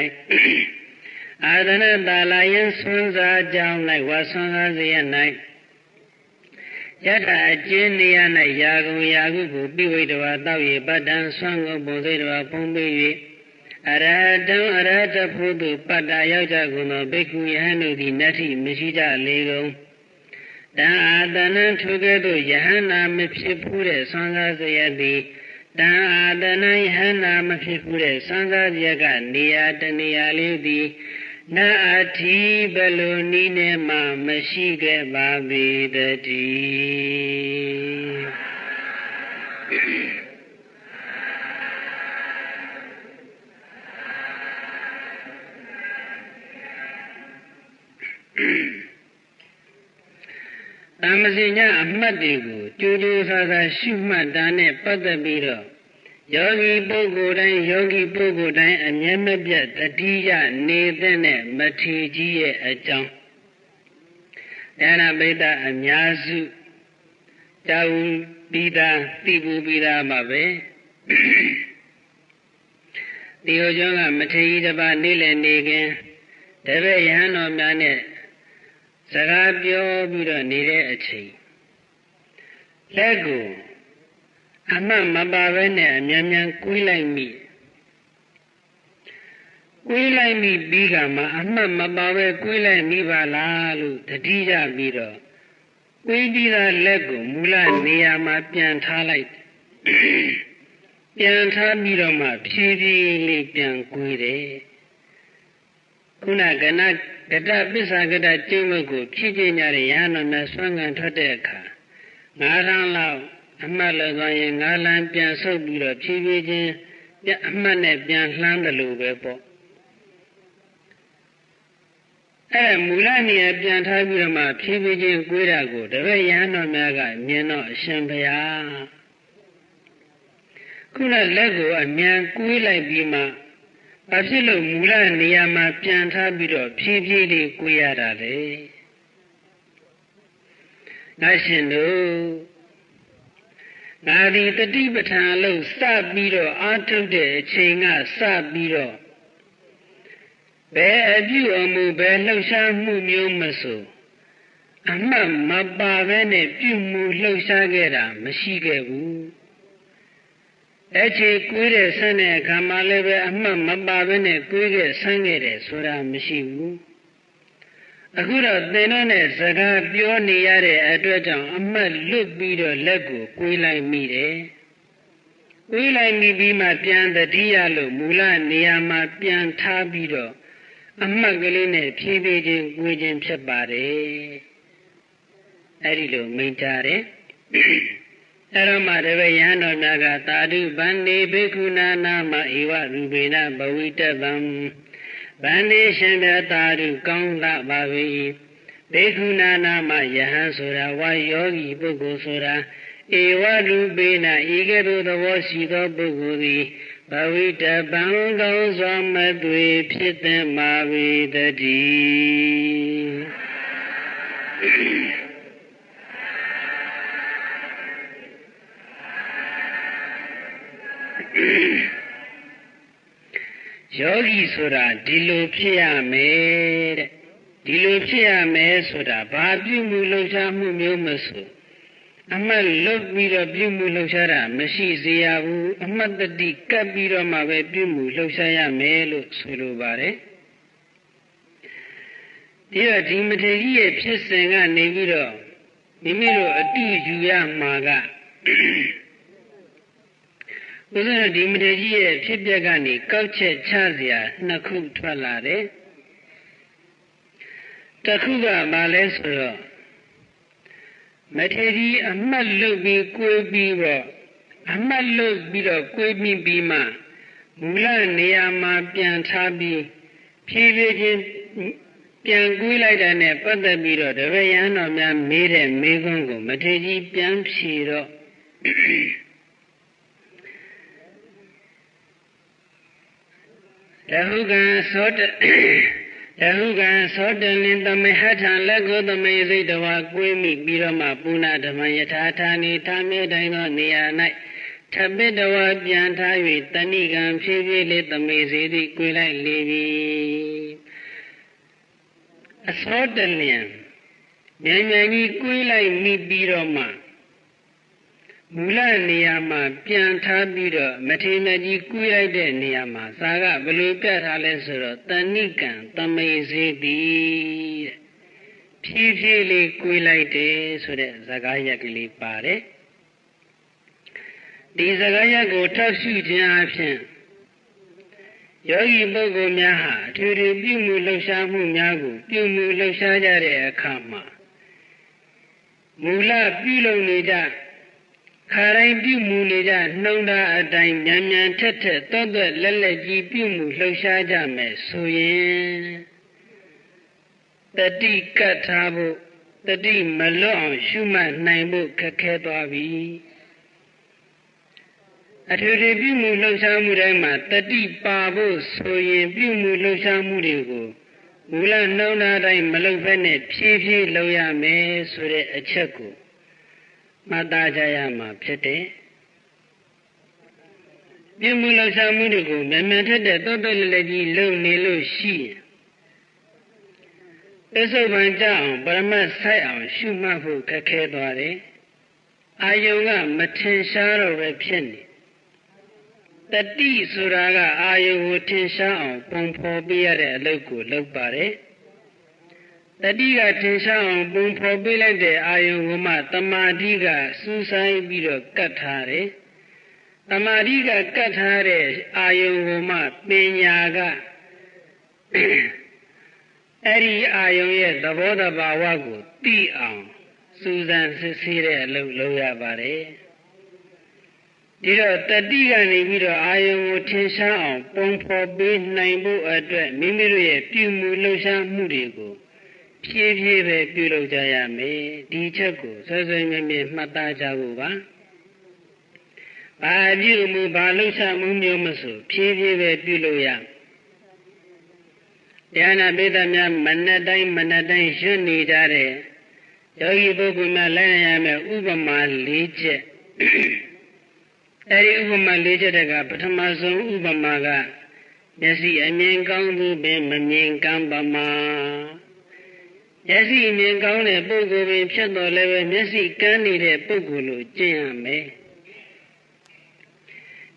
အာသနတာလာယံဆွမ်းစားကြောင်း၌ဝါဆွမ်းစားစေရ၌ယထာအကျဉ်နေရ၌ယာကုကိုပိဝိတဝါတောက်ရပတ္တံဆွမ်းကိုပုံစိတ်တော်ဖုံးပေး၍အရဟတဖို့သူပတ္တရောက်ကြကုန်သောဘိက္ခုယဟန်တို့သည်နတ္ထိမရှိကြလေကုန်တံအာတနံထိုကဲ့သို့ယဟန္နာမဖြစ်ဘူးတဲ့ဆွမ်းစားစရသည်တံအာတနံယဟန္နာမဖြစ်ဘူးတဲ့ဆွမ်းစားစရကနေရာတနေရာလေးသည်နာအထိဘလိုနည်းနဲ့မှမရှိခဲ့ပါပေတည်းတမ္ပဇိညအမှတ်တွေကိုကြိုးကြိုးစားစားရှုမှတ်တာနဲ့ပတ်သက်ပြီးတော့ယောဂီပုဂ္ဂိုလ်တိုင်းအမြဲမပြတ်တတိယနေတဲ့နဲ့မထေကြီးရဲ့အကြောင်းဉာဏပိဋ္ဌအများစုတာဝပြီးသားသိပူပြီးသားပါပဲဒီဟိုကျောင်းကမထေကြီးတစ်ပါးနေလည်းနေခင်တပည့်ယဟန်တော်များနဲ့စကားပြောပြီးတော့နေတဲ့အချိန်လက်ကိုအမှတ်မပါဘဲနဲ့အမြန်ကွေးလိုက်မိပြီးကမှအမှတ်မပါဘဲကွေးလိုက်မိပါလားလို့တတိယပြီးတော့ကွေးပြီးသားလက်ကိုမူလနေရာမှာပြန်ထားလိုက်ပြန်ထားပြီးတော့မှဖြည်းဖြည်းလေးပြန်ကွေးတယ်ခုနကတပစ္စာကတကျင့်ဝတ်ကိုဖြည့်ကျင့်ကြတဲ့ယဟန်တော်များဆွမ်းခံထွက်တဲ့အခါ9 လမ်းလောက်အမှတ်လည်းသွားရင်9 လမ်းပြန်ဆုပ်ပြီးတော့ဖြည်းဖြည်းချင်းအမှတ်နဲ့ပြန်လှမ်းတယ်လို့ပဲပေါ့အဲ့မူလနေရာပြန်ထားပြီးတော့မှဖြည်းဖြည်းချင်းကွေးတာကိုတပည့်ယဟန်တော်များကမြင်တော့အရှင်ဘုရားခုနလက်ကိုအမြန်ကွေးလိုက်ပြီးမှဘာဖြစ်လို့မူလနေရာမှာပြန်ထားပြီးတော့ဖြည်းဖြည်းလေးကွေးရတာလေငါရှင်တို့ငါဒီတတိပဋ္ဌာန်လို့စပြီးတော့အာထုတ်တဲ့အချိန်ကစပြီးတော့ဘယ်အပြုအမူဘယ်လှုပ်ရှားမှုမျိုးမဆိုအမှတ်မပါဘဲနဲ့ပြုမှုလှုပ်ရှားခဲ့တာမရှိခဲ့ဘူးအခြေကွေးတဲ့ဆန်းတဲ့အခါမှလည်းပဲအမှတ်မပါဘဲနဲ့ကွေးခဲ့ဆန်းခဲ့တယ်ဆိုတာမရှိဘူးအခုတော့သင်တို့နဲ့စကားပြောနေရတဲ့အတွက်ကြောင့်အမှတ်လွတ်ပြီးတော့လက်ကိုကွေးလိုက်မိတယ်ကွေးလိုက်မိပြီးမှပြန်တတိယလို့မူလနေရာမှာပြန်ထားပြီးတော့အမှတ်ကလေးနဲ့ဖြည်းဖြည်းချင်းကွေးခြင်းဖြစ်ပါတယ်အဲ့ဒီလိုမိန့်ကြတယ် အဲ့တော့မှတပည့်ရဟန်းတော်များကသာဓုဗန္တိဘိက္ခုနာနာမဧဝရူပေနဘဝိတတံဗန္တိရှင်မြတ်သာဓုကောင်းလာပါ၏ဘိက္ခုနာနာမယဟန်ဆိုတာဝါယောဂီပုဂ္ဂိုလ်ဆိုတာဧဝရူပေနဤကဲ့သို့သဘောရှိသောပုဂ္ဂိုလ်သည်ဘဝိတပံကောင်းစွာမသွေဖြစ်သင့်ပါ၏တည်းယောဂီဆိုတာဒီလိုဖြစ်ရမယ်တဲ့ဒီလိုဖြစ်ရမယ်ဆိုတာဘာပြုမှုလှုပ်ရှားမှုမျိုးမဆိုအမှတ်လွတ်ပြီးတော့ပြုမှုလှုပ်ရှားတာမရှိစေရဘူးအမှတ်တတိကပ်ပြီးတော့မှပဲပြုမှုလှုပ်ရှားရမယ်လို့ဆိုလိုပါတယ်ဒီတော့ဒီမထေရကြီးရဲ့ဖြစ်စဉ်ကနေပြီးတော့မိမိတို့အတူယူရမှာကဘုရားဒီမထေရကြီးရဲ့ဖြစ်ပျက်ကနေကောက်ချက်ချစရာနှစ်ခုထွက်လာတယ်တစ်ခုကဘာလဲဆိုတော့မထေရကြီးအမှတ်လွတ်ပြီးကိုယ်ပြီးတော့အမှတ်လွတ်ပြီးတော့ကိုယ်ပြီးမှမူလနေရာမှာပြန်ထားပြီးဖြည်းဖြည်းချင်းပြန်ကွေးလိုက်တဲ့နဲ့ပတ်သက်ပြီးတော့တပည့်ရဟန်းတော်များမေးတဲ့မေးခွန်းကိုမထေရကြီးပြန်ဖြေတော့တဟုကံသောတလင်သမေဟထံလက်ကိုသမေစိတ်တဝါကွေးမိပြီးတော့မှပုဏ္ဏဓမ္မယထာထာနိထာမြေတိုင်းသောနေရာ၌ထပိတဝါပြန်ထား၍တဏိကံဖြည်းဖြည်းလေးသမေစိတ်သည်ကွေးလိုက်လေပြီအသောတလင်မြန်မြန်ကြီးကွေးလိုက်မိပြီးတော့မှမူလနေရာမှာပြန်ထားပြီးတော့မထေရကြီးကွေးလိုက်တဲ့နေရာမှာသာကဘယ်လိုပြထားလဲဆိုတော့တဏိကံသမေစေတိတဲ့ဖြည်းဖြည်းလေးကွေးလိုက်တယ်ဆိုတဲ့စကားရက်ကလေးပါတယ်ဒီစကားရက်ကိုထောက်ရှုခြင်းအပြင်ယောဂီပုဂ္ဂိုလ်များဟာအထွေထွေပြုမှုလှုပ်ရှားမှုများကိုပြုမှုလှုပ်ရှားကြတဲ့အခါမှာမူလပြုလုပ်နေကြခါတိုင်းပြုမှုနေကြနှုံတာအတိုင်းမြန်မြန်ထက်ထက်တော့လက်လက်ကြီးပြုမှုလှုပ်ရှားကြမယ်ဆိုရင်တတိကတ်ထားဖို့တတိမလွတ်အောင်ရှုမှတ်နိုင်ဖို့ခက်ခဲသွားပြီအထွေထွေပြုမှုလှုပ်ရှားမှုတိုင်းမှာတတိပါဖို့ဆိုရင်ပြုမှုလှုပ်ရှားမှုတွေကိုမူလနှုံတာတိုင်းမလုပ်ဘဲနဲ့ဖြည်းဖြည်းလုပ်ရမယ်ဆိုတဲ့အချက်ကိုမှတ်သားကြရမှာဖြစ်တယ်။ပြုမှုလှုပ်ရှားမှုတွေကိုမြန်မြန်ထက်တဲ့တော့လက်လက်ကြီးလုပ်နေလို့ရှိရင်အစုပ်ပန်ကြအောင်ပရမတ်ဆိုင်အောင်ရှုမှတ်ဖို့ခက်ခဲသွားတယ်။အာယုံကမထင်ရှားတော့ပဲဖြစ်နေတတိဆိုတာကအာယုံကိုထင်ရှားအောင်ပုံဖော်ပေးရတဲ့အလုပ်ကိုလုပ်ပါတယ်တတိကထင်ရှားအောင်ပုံဖော်ပေးလိုက်တဲ့အာယုံကိုမှတမာတိကစူးစိုင်းပြီးတော့ကတ်ထားတယ်တမာတိကကတ်ထားတဲ့အာယုံကိုမှပညာကအဲ့ဒီအာယုံရဲ့သဘောတဘာဝကိုသိအောင်စူးစမ်းစစ်ဆေးတဲ့အလုပ်လုပ်ရပါတယ်ဒီတော့တတိကနေပြီးတော့အာယုံကိုထင်ရှားအောင်ပုံဖော်ပေးနိုင်ဖို့အတွက်မိမိတို့ရဲ့ပြုမှုလှုပ်ရှားမှုတွေကိုဖြည်းဖြည်းပဲပြုလုပ်ကြရမယ်ဒီချက်ကိုဆွေးဆွေးမြဲမြဲမှတ်သားကြဖို့ပါဘာပြုမှုဘာလှုပ်ရှားမှုမျိုးမဆိုဖြည်းဖြည်းပဲပြုလုပ်ရတရားနာပိဋကများမနက်တိုင်းရွတ်နေကြတဲ့ယောဂီပုဂ္ဂိုလ်များလိုက်ရမယ်ဥပမာ၄ချက်အဲဒီဥပမာ၄ချက်တကပထမဆုံးဥပမာကမျက်စိအမြင်ကောင်းသူပင်မမြင်ကမ်းပါမှာမျက်စိမြင်ကောင်းတဲ့ပုဂ္ဂိုလ်ပင်ဖြစ်တော်လည်းပဲမျက်စိကန်းနေတဲ့ပုဂ္ဂိုလ်လို့ကျင့်ရမယ်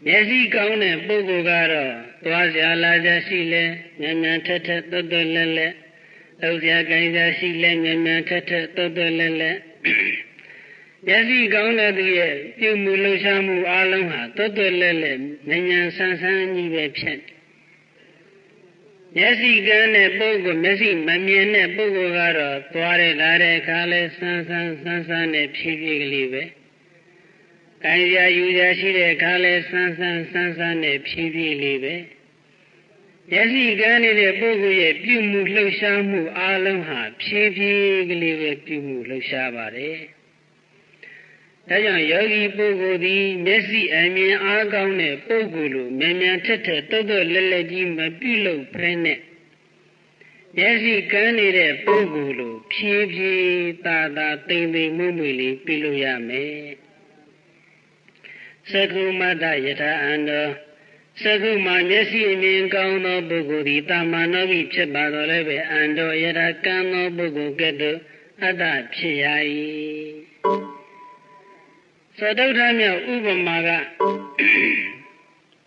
မျက်စိကောင်းတဲ့ပုဂ္ဂိုလ်ကတော့သွားစရာလာကြရှိလဲမြန်မြန်ထက်ထက်တွတ်တွတ်လဲလဲလှုပ်ရှားကိုင်းစားရှိလဲမြန်မြန်ထက်ထက်တွတ်တွတ်လဲလဲမျက်စိကောင်းတဲ့သူရဲ့ပြုမှုလှုပ်ရှားမှုအလုံးဟာတွတ်တွတ်လဲလဲမြန်မြန်ဆန်းဆန်းကြီးပဲဖြစ်မျက်စိကန်းတဲ့ပုဂ္ဂိုလ်မျက်စိမမြင်တဲ့ပုဂ္ဂိုလ်ကတော့သွားရလာတဲ့အခါလဲဆန်းဆန်းနဲ့ဖြည်းဖြည်းကလေးပဲ ကိုင်ရာယူရာရှိတဲ့ခါလဲဆန်းဆန်းနဲ့ဖြည်းဖြည်းလေးပဲမျက်စိကန်းနေတဲ့ပုဂ္ဂိုလ်ရဲ့ပြုမှုလှုပ်ရှားမှုအလုံးဟာဖြည်းဖြည်းကလေးပဲပြုမှုလှုပ်ရှားပါတယ်။ဒါကြောင့်ယောဂီပုဂ္ဂိုလ်သည်မျက်စိအမြင်အားကောင်းတဲ့ပုဂ္ဂိုလ်လိုမြန်မြန်ထက်ထက်တွတ်တွတ်လက်လက်ကြီးမပြုလုပ်ဖဲနဲ့မျက်စိကန်းနေတဲ့ပုဂ္ဂိုလ်လိုဖြည်းဖြည်းသာသာတိမ်တိမ်မွေ့မွေ့လေးပြုလုပ်ရမယ်။သကုမတ္တယထာအန္တောသကုမှာမျက်စိအမြင်ကောင်းသောပုဂ္ဂိုလ်သည်တာမန်သောပြီဖြစ်ပါတော်လည်းပဲအန္တောယထာကံသောပုဂ္ဂိုလ်ကဲ့သို့အတ္တဖြစ်ရ၏သတုဋ္ဌမြောက်ဥပမာက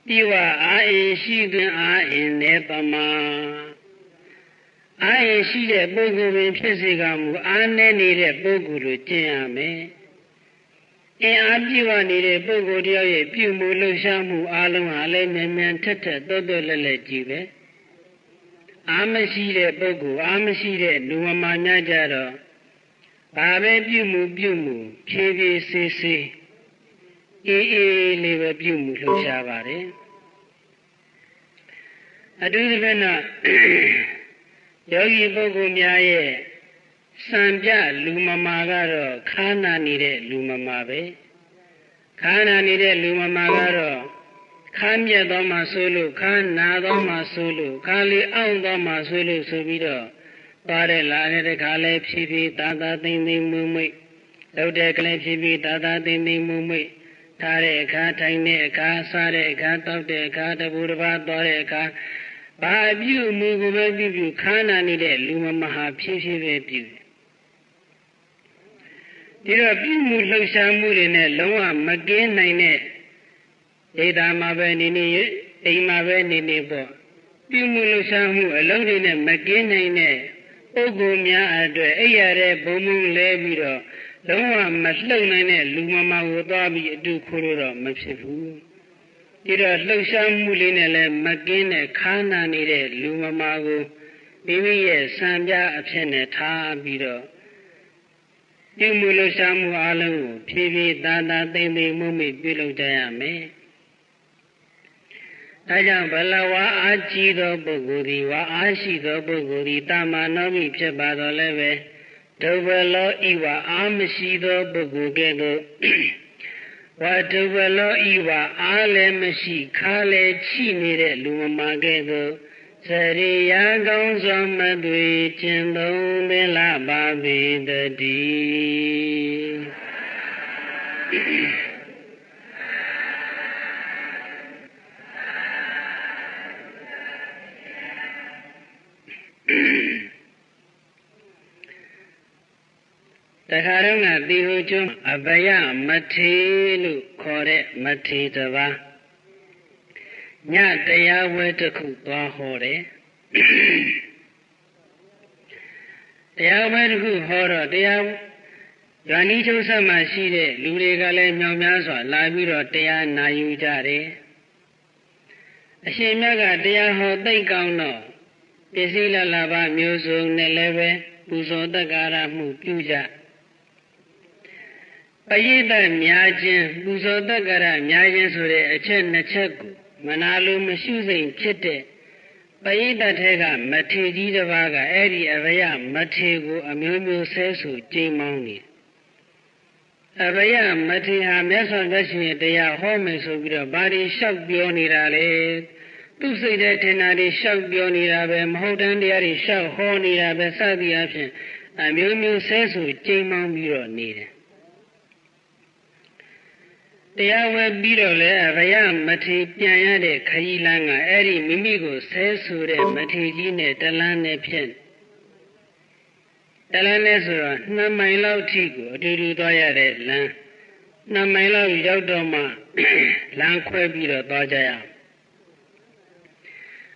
တိဝအာအင်ရှိတွင်အာအင်နေပမာအာအင်ရှိတဲ့ပုဂ္ဂိုလ်ပင်ဖြစ်စေကမူအာနေနေတဲ့ပုဂ္ဂိုလ်လိုကျင့်ရမယ်အင်အားပြည့်ဝနေတဲ့ပုဂ္ဂိုလ်တယောက်ရဲ့ပြုမှုလှုပ်ရှားမှုအလုံးဟာလည်းမြန်မြန်ထက်ထက်တွတ်တွတ်လက်လက်ကြည့်ပဲအာမရှိတဲ့ပုဂ္ဂိုလ်အာမရှိတဲ့လူမမာများကြတော့ဘာပဲပြုမှုဖြည်းဖြည်းစေးစေးအေးအေးလေးပဲပြုမှုလှုပ်ရှားပါတယ်အထူးသဖြင့်တော့ယောဂီပုဂ္ဂိုလ်များရဲ့စံပြလူမမာကတော့ခါနာနေတဲ့လူမမာပဲခါနာနေတဲ့လူမမာကတော့ခါမြက်သောမှဆိုလို့ခါနာသောမှဆိုလို့ခါလီအောင်သောမှဆိုလို့ဆိုပြီးတော့သွားတဲ့လာတဲ့ခါလဲဖြည်းဖြည်းသာသာသိမ့်သိမ့်မွေ့မွေ့လုပ်တဲ့ကလေးဖြည်းဖြည်းသာသာသိမ့်သိမ့်မွေ့မွေ့ထားတဲ့အခါထိုင်တဲ့အခါစားတဲ့အခါတောက်တဲ့အခါတပူတစ်ပါးသွားတဲ့အခါဘာပြုမှုကိုပဲပြုခါနာနေတဲ့လူမမာဟာဖြည်းဖြည်းပဲပြုဒီတော့ပြုမှုလှုပ်ရှားမှုတွေနဲ့လုံးဝမကင်းနိုင်တဲ့ဒေတာမှာပဲနေနေအိမ်မှာပဲနေနေပေါ့ပြုမှုလှုပ်ရှားမှုအလုံးတွေနဲ့မကင်းနိုင်တဲ့ပုဂ္ဂိုလ်များအတွက်အိရတဲ့ဘုံမှုလဲပြီးတော့လုံးဝမလှုပ်နိုင်တဲ့လူမမာကိုသွားပြီးအတူခိုးလို့တော့မဖြစ်ဘူးဒီတော့လှုပ်ရှားမှုလေးနဲ့လည်းမကင်းတဲ့ခါနာနေတဲ့လူမမာကိုမိမိရဲ့စံပြအဖြစ်နဲ့ထားပြီးတော့ပြုမှုလှုပ်ရှားမှုအလုံးကိုဖြည်းဖြည်းသာသာသိမ့်သိမ့်မွေ့မွေ့ပြုလုပ်ကြရမယ်။ဒါကြောင့်ဘလဝါအားကြီးသောပုဂ္ဂိုလ်သည်ဝါအားရှိသောပုဂ္ဂိုလ်သည်တာမာနောမိဖြစ်ပါတော်လည်းပဲဒုဗ္ဗလောဤဝါအားမရှိသောပုဂ္ဂိုလ်ကဲ့သို့ဝါဒုဗ္ဗလောဤဝါအားလည်းမရှိခါလည်းချိနေတဲ့လူမမာကဲ့သို့စရိယာကောင်းစွာမသွေကျင့်သုံးသင်လာပါပေတည်းတခါတော့ကတိဟုကျွန်းအဘယမထေလို့ခေါ်တဲ့မထေတစ်ပါးညတရားဝဲတစ်ခုသွားဟောတယ်တရားဝဲတစ်ခုဟောတော့တရားဇာနီးချုပ်ဆက်မှရှိတဲ့လူတွေကလည်းမြောင်များစွာလာပြီးတော့တရားနာယူကြတယ်အရှင်မြတ်ကတရားဟောသိကောင်းတော့ပစ္စည်းလလပါမျိုးစုံနဲ့လည်းပဲပူဇော်တက္ကာရမှုပြုကြပရိသတ်များခြင်းပူဇော်တက္ကရာများခြင်းဆိုတဲ့အချက်နှစ်ချက်ကိုမနာလိုမရှိစိမ်ဖြစ်တဲ့ပရိသတ်ထဲကမထေကြီးတစ်ပါးကအဲ့ဒီအဘယမထေကိုအမျိုးမျိုးဆဲဆူကြိမ်မောင်းနေအဘယမထေဟာမြတ်စွာဘုရားတရားဟောမယ်ဆိုပြီးတော့ဘာတွေလျှောက်ပြောနေတာလဲသူစိတ်ထဲထင်တာတွေလျှောက်ပြောနေတာပဲမဟုတ်တမ်းတရားတွေလျှောက်ဟောနေတာပဲစသည်အဖြစ်အမျိုးမျိုးဆဲဆူကြိမ်မောင်းပြီးတော့နေတယ်တရားဝဲပြီးတော့လဲအဘယမထေပြန်ရတဲ့ခရီးလမ်းကအဲ့ဒီမိမိကိုဆဲဆူတဲ့မထေကြီးနဲ့တလန်းနဲ့ဖြစ်တလန်းနဲ့ဆိုတော့2 မိုင်လောက်ထိကိုအတူတူသွားရတဲ့လမ်း2 မိုင်လောက်ရောက်တော့မှလမ်းခွဲပြီးတော့သွားကြရအောင်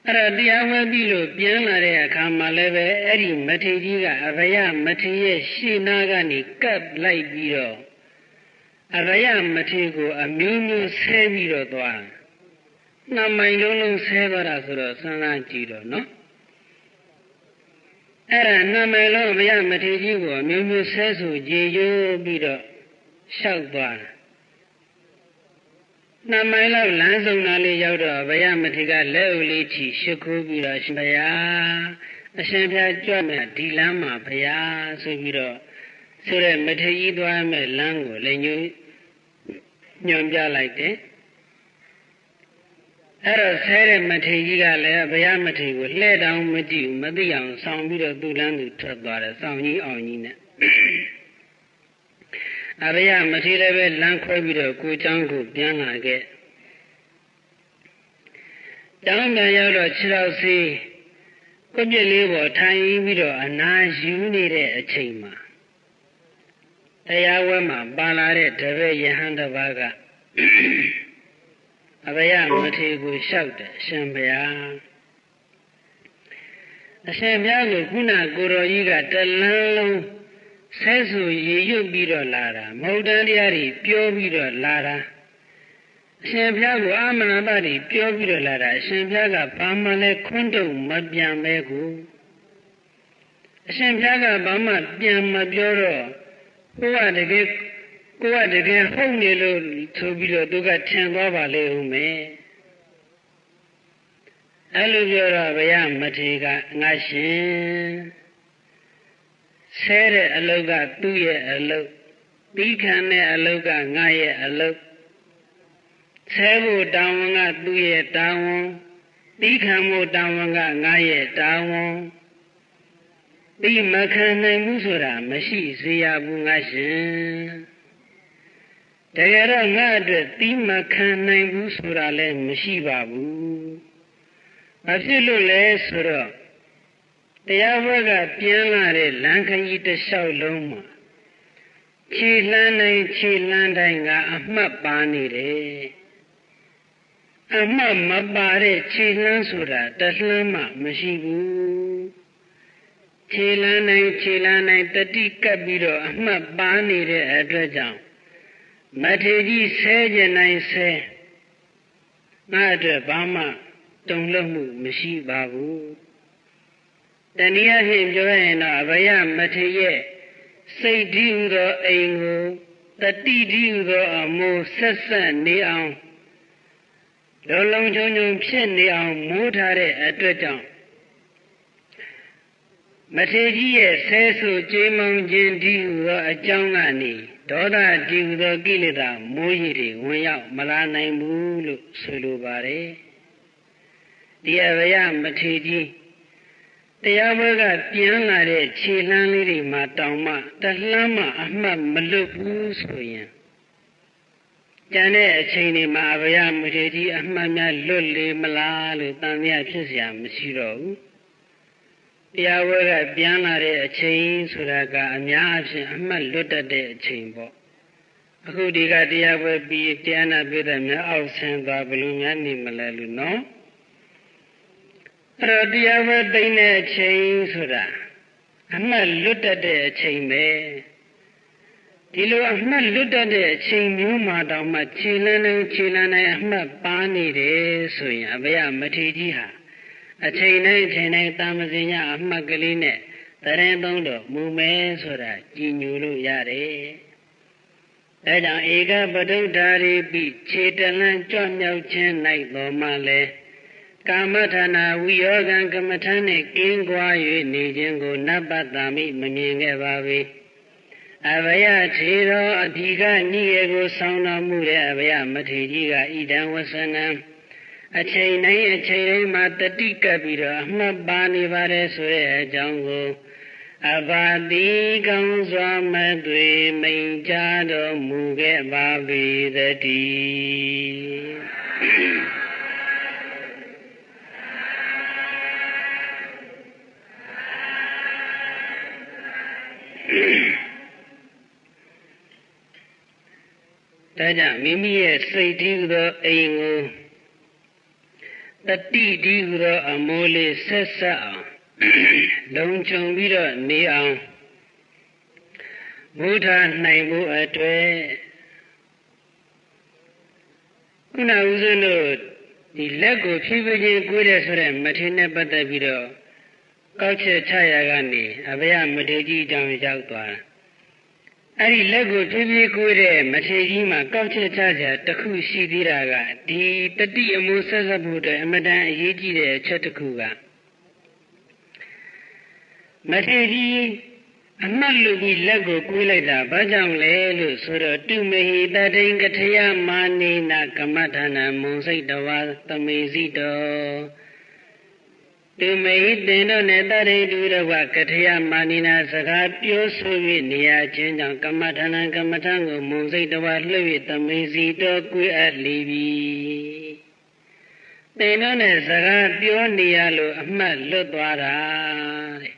အဲ့တော့တရားဝဲပြီးလို့ပြန်လာတဲ့အခါမှာလည်းပဲအဲ့ဒီမထေကြီးကအဘယမထေရဲ့ရှေ့နားကနေကပ်လိုက်ပြီးတော့အဘယမထေကိုအမျိုးမျိုးဆဲပြီးတော့သွား2 မိုင်လုံးဆဲသွားတာဆိုတော့စဉ်းစားကြည့်တော့နော်အဲ့ဒါ2 မိုင်လုံးအဘယမထေကြီးကိုအမျိုးမျိုးဆဲဆိုကြည်ရိုးပြီးတော့လျှောက်သွား 2 မိုင်လောက်လမ်းဆုံးနာလေးရောက်တော့ဘုရားမထေရကလက်ဦးလေးချီရှိခိုးပြီးတော့ရှင်ဘုရားအရှင်ဘုရားကြွမယ်ဒီလမ်းမှာဘုရားဆိုပြီးတော့ဆိုတဲ့မထေရကြီးသွားမယ်လမ်းကိုလည်းညွှန်ပြလိုက်တယ်အဲ့တော့ဆဲတဲ့မထေရကြီးကလည်းဘုရားမထေရကိုလှဲ့တောင်မကြည့်ဘူးမသိအောင်ဆောင်ပြီးတော့သူ့လမ်းသူထွက်သွားတယ်ဆောင်ကြီးအောင်ကြီးနဲ့အဘုရားမထေရလည်းပဲလမ်းခွဲပြီးတော့ကိုเจ้าကိုပြန်လာခဲ့တောင်းပြန်ရောက်တော့ခြေတော်စီကိုပြည့်လေးပေါ်ထိုင်ပြီးတော့အနာယူနေတဲ့အချိန်မှာတရားဝဲမှာပါလာတဲ့တပည့်ယဟန်တစ်ပါးကအဘယမထေရကိုလျှောက်တယ်အရှင်ဘုရားအရှင်ဘုရားကိုခုနကိုတော်ကြီးကတလန်းလုံးဆဲဆူရေရွတ်ပြီးတော့လာတာမဟုတ်တန်တရားတွေပြောပြီးတော့လာတာအရှင်ဘုရားကိုအာမနာပါတွေပြောပြီးတော့လာတာအရှင်ဘုရားကဘာမှလည်းခွန်းတုံမပြန်ပဲကိုအရှင်ဘုရားကဘာမှပြန်မပြောတော့ကိုကတကယ်ဟုတ်နေလို့ဆိုပြီးတော့သူကထင်သွားပါလေဦးမယ်အဲ့လိုပြောတော့ဘုရားမထေရကငါရှင်ဆဲတဲ့အလုပ်ကသူ့ရဲ့အလုပ်ပြီးခံတဲ့အလုပ်ကငါရဲ့အလုပ်ဆဲဖို့တာဝန်ကသူ့ရဲ့တာဝန်ပြီးခံဖို့တာဝန်ကငါရဲ့တာဝန်ပြီးမခံနိုင်ဘူးဆိုတာမရှိစေရဘူးငါရှင်တကယ်တော့ငါအတွက်ပြီးမခံနိုင်ဘူးဆိုတာလည်းမရှိပါဘူးဘာဖြစ်လို့လဲဆိုတော့တရားဘက်ကပြန်လာတဲ့လမ်းခရီးတစ်လျှောက်လုံးမှာခြေလှမ်းတိုင်းခြေလှမ်းတိုင်းကအမှတ်ပါနေတယ်အမှတ်မပါတဲ့ခြေလှမ်းဆိုတာတလှမ်းမှမရှိဘူးခြေလှမ်းတိုင်းခြေလှမ်းတိုင်းတတိကပ်ပြီးတော့အမှတ်ပါနေတဲ့အတွက်ကြောင့်မထေရကြီးဆဲကျင်နိုင်ဆဲငါအတွက်ဘာမှတုံ့လောက်မှုမရှိပါဘူးတနည်းအားဖြင့်ပြောရင်တော့အဘယမထေရရဲ့စိတ်ဓိဟုသောအိမ်ကိုတတိဓိဟုသောအမိုးဆက်ဆက်နေအောင်လုံးချုံဖြစ်နေအောင်မိုးထားတဲ့အတွက်ကြောင့်မထေရကြီးရဲ့ဆဲဆူကြေးမုံခြင်းဓိဟုသောအကြောင်းကနေဒေါသဓိဟုသောကိလေသာမိုးရည်တွေဝင်ရောက်မလာနိုင်ဘူးလို့ဆိုလိုပါတယ်ဒီအဘယမထေရကြီးတရားဘက်ကပြန်လာတဲ့ခြေလှမ်းလေးတွေမှာတောင်မှတလှမ်းမှအမှတ်မလွတ်ဘူးဆိုရင်ကျန်တဲ့အချိန်တွေမှာအဘယမထေရကြီးအမှတ်များလွတ်လေမလားလို့တန်မြတ်ဖြစ်เสียမရှိတော့ဘူးတရားဘက်ကပြန်လာတဲ့အချိန်ဆိုတာကအများအဖြစ်အမှတ်လွတ်တတ်တဲ့အချိန်ပေါ့အခုဒီကတရားပွဲပြီးတရားနာပိဋကများအောက်ဆင်းသွားဘယ်လိုများနေမလဲလို့နော်အဲ့တော့တရားပွဲသိမ့်တဲ့အချိန်ဆိုတာအမှတ်လွတ်တတ်တဲ့အချိန်ပဲဒီလိုအမှတ်လွတ်တတ်တဲ့အချိန်မျိုးမှာတောင်မှခြေလန်းတိုင်းအမှတ်ပါနေတယ်ဆိုရင်အဘယမထေရကြီးဟာအချိန်တိုင်းတာမစင်ညအမှတ်ကလေးနဲ့တရင်သုံးတော့မူမဲဆိုတာကြည်ညိုလို့ရတယ်အဲကြောင့်ဧကပတုဒ္ဓါရိပိခြေတလန်းကြွမြောက်ခြင်း၌တော်မှလဲကာမဌာနာဝိယောဂံကမ္မထံနှင့်ကင်းကွာ၍နေခြင်းကိုနပ္ပတ္တာမိမမြင်ခဲ့ပါ၏အဘယခြေတော်အဓိကညိရေကိုဆောင်းတော်မူတဲ့အဘယမထေရကြီးကဣဒံဝဆနံအချိန်တိုင်းမှာတတိကပ်ပြီးတော့အမှတ်ပါနေပါတယ်ဆိုတဲ့အကြောင်းကိုအဘာတိကောင်းစွာမသွေမိန်ကြားတော်မူခဲ့ပါပေသတည်းဒါကြောင့်မိမိရဲ့စိတ်တည်းသောအိမ်ကိုတတိတည်းသောအမိုးလေးဆက်ဆက်အောင်လုံခြုံပြီးတော့နေအောင်ဘုရားနိုင်ဖို့အတွက်ခုနဦးဇင်းတို့ဒီလက်ကိုဖြည်းဖြည်းချင်းကိုးတယ်ဆိုတဲ့မထေရနဲ့ပတ်သက်ပြီးတော့ကောက်ချက်ချရာကနေအဘယမထေရကြီးအကြောင်းရောက်သွားတာ အဲ့ဒီလက်ကိုဖြည်းဖြည်းကိုယ်တဲ့မထေကြီးမှာကောက်ချက်ချကြတခုရှိသေးတာကဒီတတိအမှုဆက်ဆက်ဖို့အတွက်အမတန်အရေးကြီးတဲ့အချက်တစ်ခုကမထေကြီးအမှတ်လို့ပြီးလက်ကိုကိုယ်လိုက်တာဘာကြောင့်လဲလို့ဆိုတော့တုမဟိတတိန်ကထယမာနေနာကမ္မထာနာမုံစိတ်တဝါသမေစီတော်တုမဟိတင်တို့နဲ့တရိတုရဝကထယမာနိနာစကားပြောဆို၍နေရခြင်းကြောင့်ကမ္မထာနာကမ္မထံကိုမုံစိတ်တဝါလှည့်၍သမေစီတော်ကိုယ်အပ်လေပြီတင်တို့နဲ့စကားပြောနေရလို့အမှတ်လွတ်သွားတာတဲ့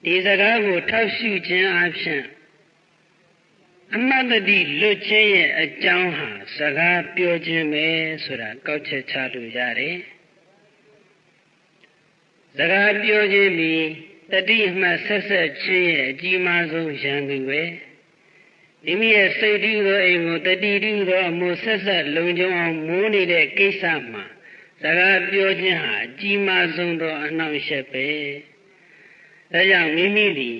ဒီစကားကိုထောက်ရှုခြင်းအပြင်အမှတ်တတိလွတ်ခြင်းရဲ့အကြောင်းဟာစကားပြောခြင်းပဲဆိုတာကောက်ချက်ချလို့ရတယ်စကားပြောခြင်းပြီးတတိမှဆက်ဆက်ခြင်းရဲ့အကြီးမားဆုံးရန်သူပဲမိမိရဲ့စိတ်ဓာတ်သောအိမ်ကိုတတိဓာတ်သောအမှုဆက်ဆက်လုံခြုံအောင်မိုးနေတဲ့ကိစ္စမှာစကားပြောခြင်းဟာအကြီးမားဆုံးသောအနှောင့်အယှက်ပဲဒါကြောင့်မိမိသည်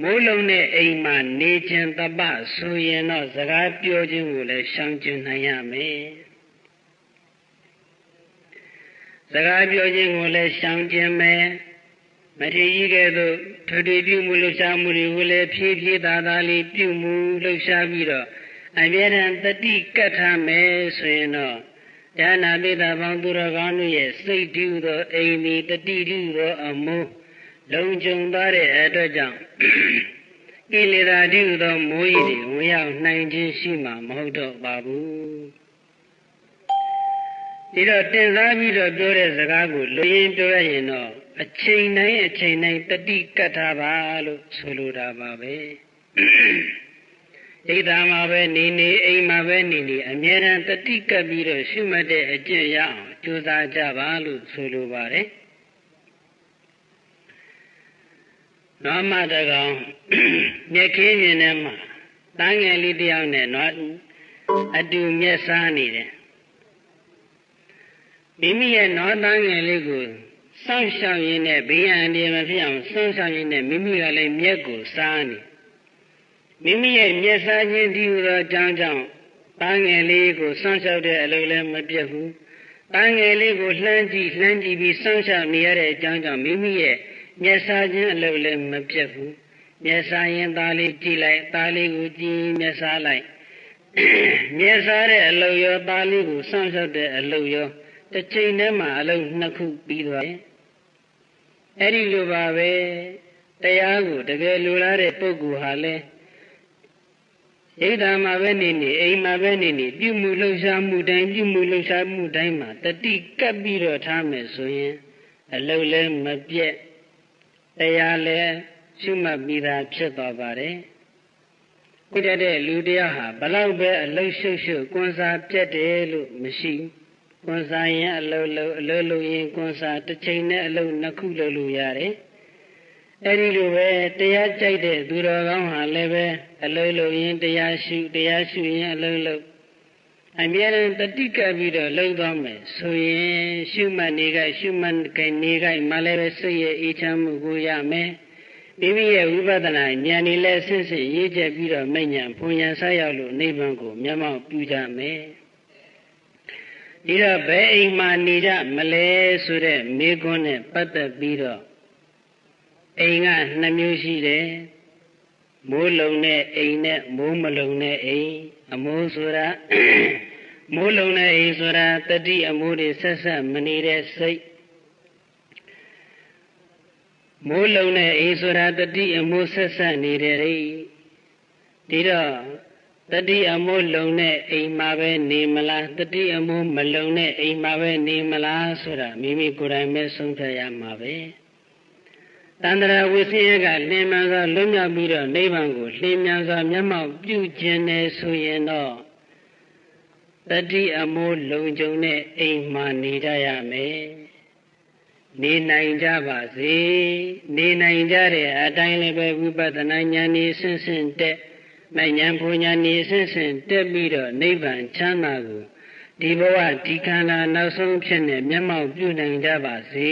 မိုးလုံးတဲ့အိမ်မှာနေခြင်းတပဆိုရင်တော့စကားပြောခြင်းကိုလည်းရှောင်ကျဉ်နိုင်ရမယ်စကားပြောခြင်းကိုလည်းရှောင်ကျဉ်မယ်မထေရကြီးကဲ့သို့ထွေထွေပြုမှုလှူရှားမှုတွေကိုလည်းဖြည်းဖြည်းသာသာလေးပြုမှုလှူရှားပြီးတော့အမြဲတမ်းတတိကတ်ထားမယ်ဆိုရင်တော့ဉာဏပိသဘောင်းသူတော်ကောင်းတို့ရဲ့စိတ်ဓာတ်သောအိမ်ဒီတတိဓာတ်သောအမှုလုံခြုံသွားတဲ့အတွက်ကြောင့်ကိလေသာဓာတ်သောမိုးရီတွေဝင်ရောက်နိုင်ခြင်းရှိမှာမဟုတ်တော့ပါဘူးဒီတော့တင်စားပြီးတော့ပြောတဲ့စကားကိုလူရင်းပြောရရင်တော့အချိန်တိုင်းတတိကတ်ထားပါလို့ဆိုလိုတာပါပဲဣဒ္ဓမှာပဲနေနေအိမ်မှာပဲနေနေအမြဲတမ်းတတိကတ်ပြီးတော့ရှုမှတ်တဲ့အကျင့်ရအောင်ကြိုးစားကြပါလို့ဆိုလိုပါတယ်နောမတကောင်မျက်ခင်းမြင်ထဲမှာတန်းငယ်လေးတယောက်နဲ့တော့အတူမျက်စားနေတယ်မိမိရဲ့နောတန်းငယ်လေးကိုစောင့်ရှောက်ရင်းနဲ့ဘေးရန်တွေမဖြစ်အောင်စောင့်ရှောက်ရင်းနဲ့မိမိကလည်းမျက်ကိုစားနေမိမိရဲ့မျက်စားခြင်းဒီလိုအကြောင်းကြောင့်တန်းငယ်လေးကိုစောင့်ရှောက်တဲ့အလုပ်လည်းမပြတ်ဘူးတန်းငယ်လေးကိုလှမ်းကြည့်ပြီးစောင့်ရှောက်နေရတဲ့အကြောင်းကြောင့်မိမိရဲ့မျက်စားခြင်းအလုပ်လည်းမပြတ်ဘူးမျက်စားရင်သားလေးကြည့်လိုက်သားလေးကိုကြည့်မျက်စားလိုက်မျက်စားတဲ့အလုပ်ရောသားလေးကိုစောင့်ရှောက်တဲ့အလုပ်ရောတစ်ချိန်တည်းမှာအလုပ်နှစ်ခုပြီးသွားတယ်အဲ့ဒီလိုပါပဲတရားကိုတကယ်လိုလားတဲ့ပုဂ္ဂိုလ်ဟာလဲဣဒ္ဓမှာပဲနေနေအိမ်မှာပဲနေနေပြုမှုလှုပ်ရှားမှုတိုင်းမှာတတိကပ်ပြီးတော့ထားမယ်ဆိုရင်အလုပ်လည်းမပြတ်တရားလည်းရှုမှတ်ပြီးသားဖြစ်သွားပါတယ်။ဒီတဲ့လူတရားဟာဘလောက်ပဲအလုပ်ရှုပ်ကွန်စာပြတ်တယ်လို့မရှိဘူး။ကွန်စာရင်အလုပ်ရင်ကွန်စာတစ်ချိန်နဲ့အလုပ်နှစ်ခုလုပ်လို့ရတယ်။အဲဒီလိုပဲတရားကြိုက်တဲ့သူတော်ကောင်းဟာလည်းပဲအလုပ်ရင်တရားရှုရင်အလုပ်အမြဲတမ်းတတိကပ်ပြီးတော့လုပ်သွားမယ်ဆိုရင်ရှုမှတ်နေကြမှလည်းပဲစိတ်ရဲ့အေးချမ်းမှုကိုရမယ်မိမိရဲ့ဝိပဿနာဉာဏ်နဲ့လည်းစစ်ရေးကျက်ပြီးတော့မဲ့ဉာဏ်ဘုံဉာဏ်ဆက်ရောက်လို့နိဗ္ဗာန်ကိုမျက်မှောက်ပြုကြမယ်ဒီတော့ဘယ်အိမ်မှာနေကြမလဲဆိုတဲ့မေးခွန်းနဲ့ပတ်သက်ပြီးတော့အိမ်က2မျိုးရှိတယ်မိုးလုံတဲ့အိမ်နဲ့မိုးမလုံတဲ့အိမ်အမိုးဆိုတာမိုးလုံတဲ့အိမ်ဆိုတာတတိအမိုးတွေဆက်ဆက်မနေတဲ့စိတ်မိုးလုံတဲ့အိမ်ဆိုတာတတိအမိုးဆက်ဆက်နေတဲ့အိမ်ဒီတော့တတိအမိုးလုံတဲ့အိမ်မှာပဲနေမလားတတိအမိုးမလုံတဲ့အိမ်မှာပဲနေမလားဆိုတာမိမိကိုယ်တိုင်ပဲဆုံးဖြတ်ရမှာပဲတန္တရာဝိသယကလင်းမြန်စွာလွတ်မြောက်ပြီးတော့နိဗ္ဗာန်ကိုလင်းမြန်စွာမျက်မှောက်ပြုခြင်းနဲ့ဆိုရင်တော့တတိအမိုးလုံခြုံတဲ့အိမ်မှာနေကြရမယ်နေနိုင်ကြပါစေနေနိုင်ကြတဲ့အတိုင်းလည်းပဲဝိပဿနာဉာဏ်ဤဆင့်ဆင့်တက်မဉဏ်ဘုံဉာဏ်ဤဆင့်ဆင့်တက်ပြီးတော့နိဗ္ဗာန်ချမ်းသာကိုဒီဘဝဒီခန္ဓာနောက်ဆုံးဖြစ်နေမျက်မှောက်ပြုနိုင်ကြပါစေ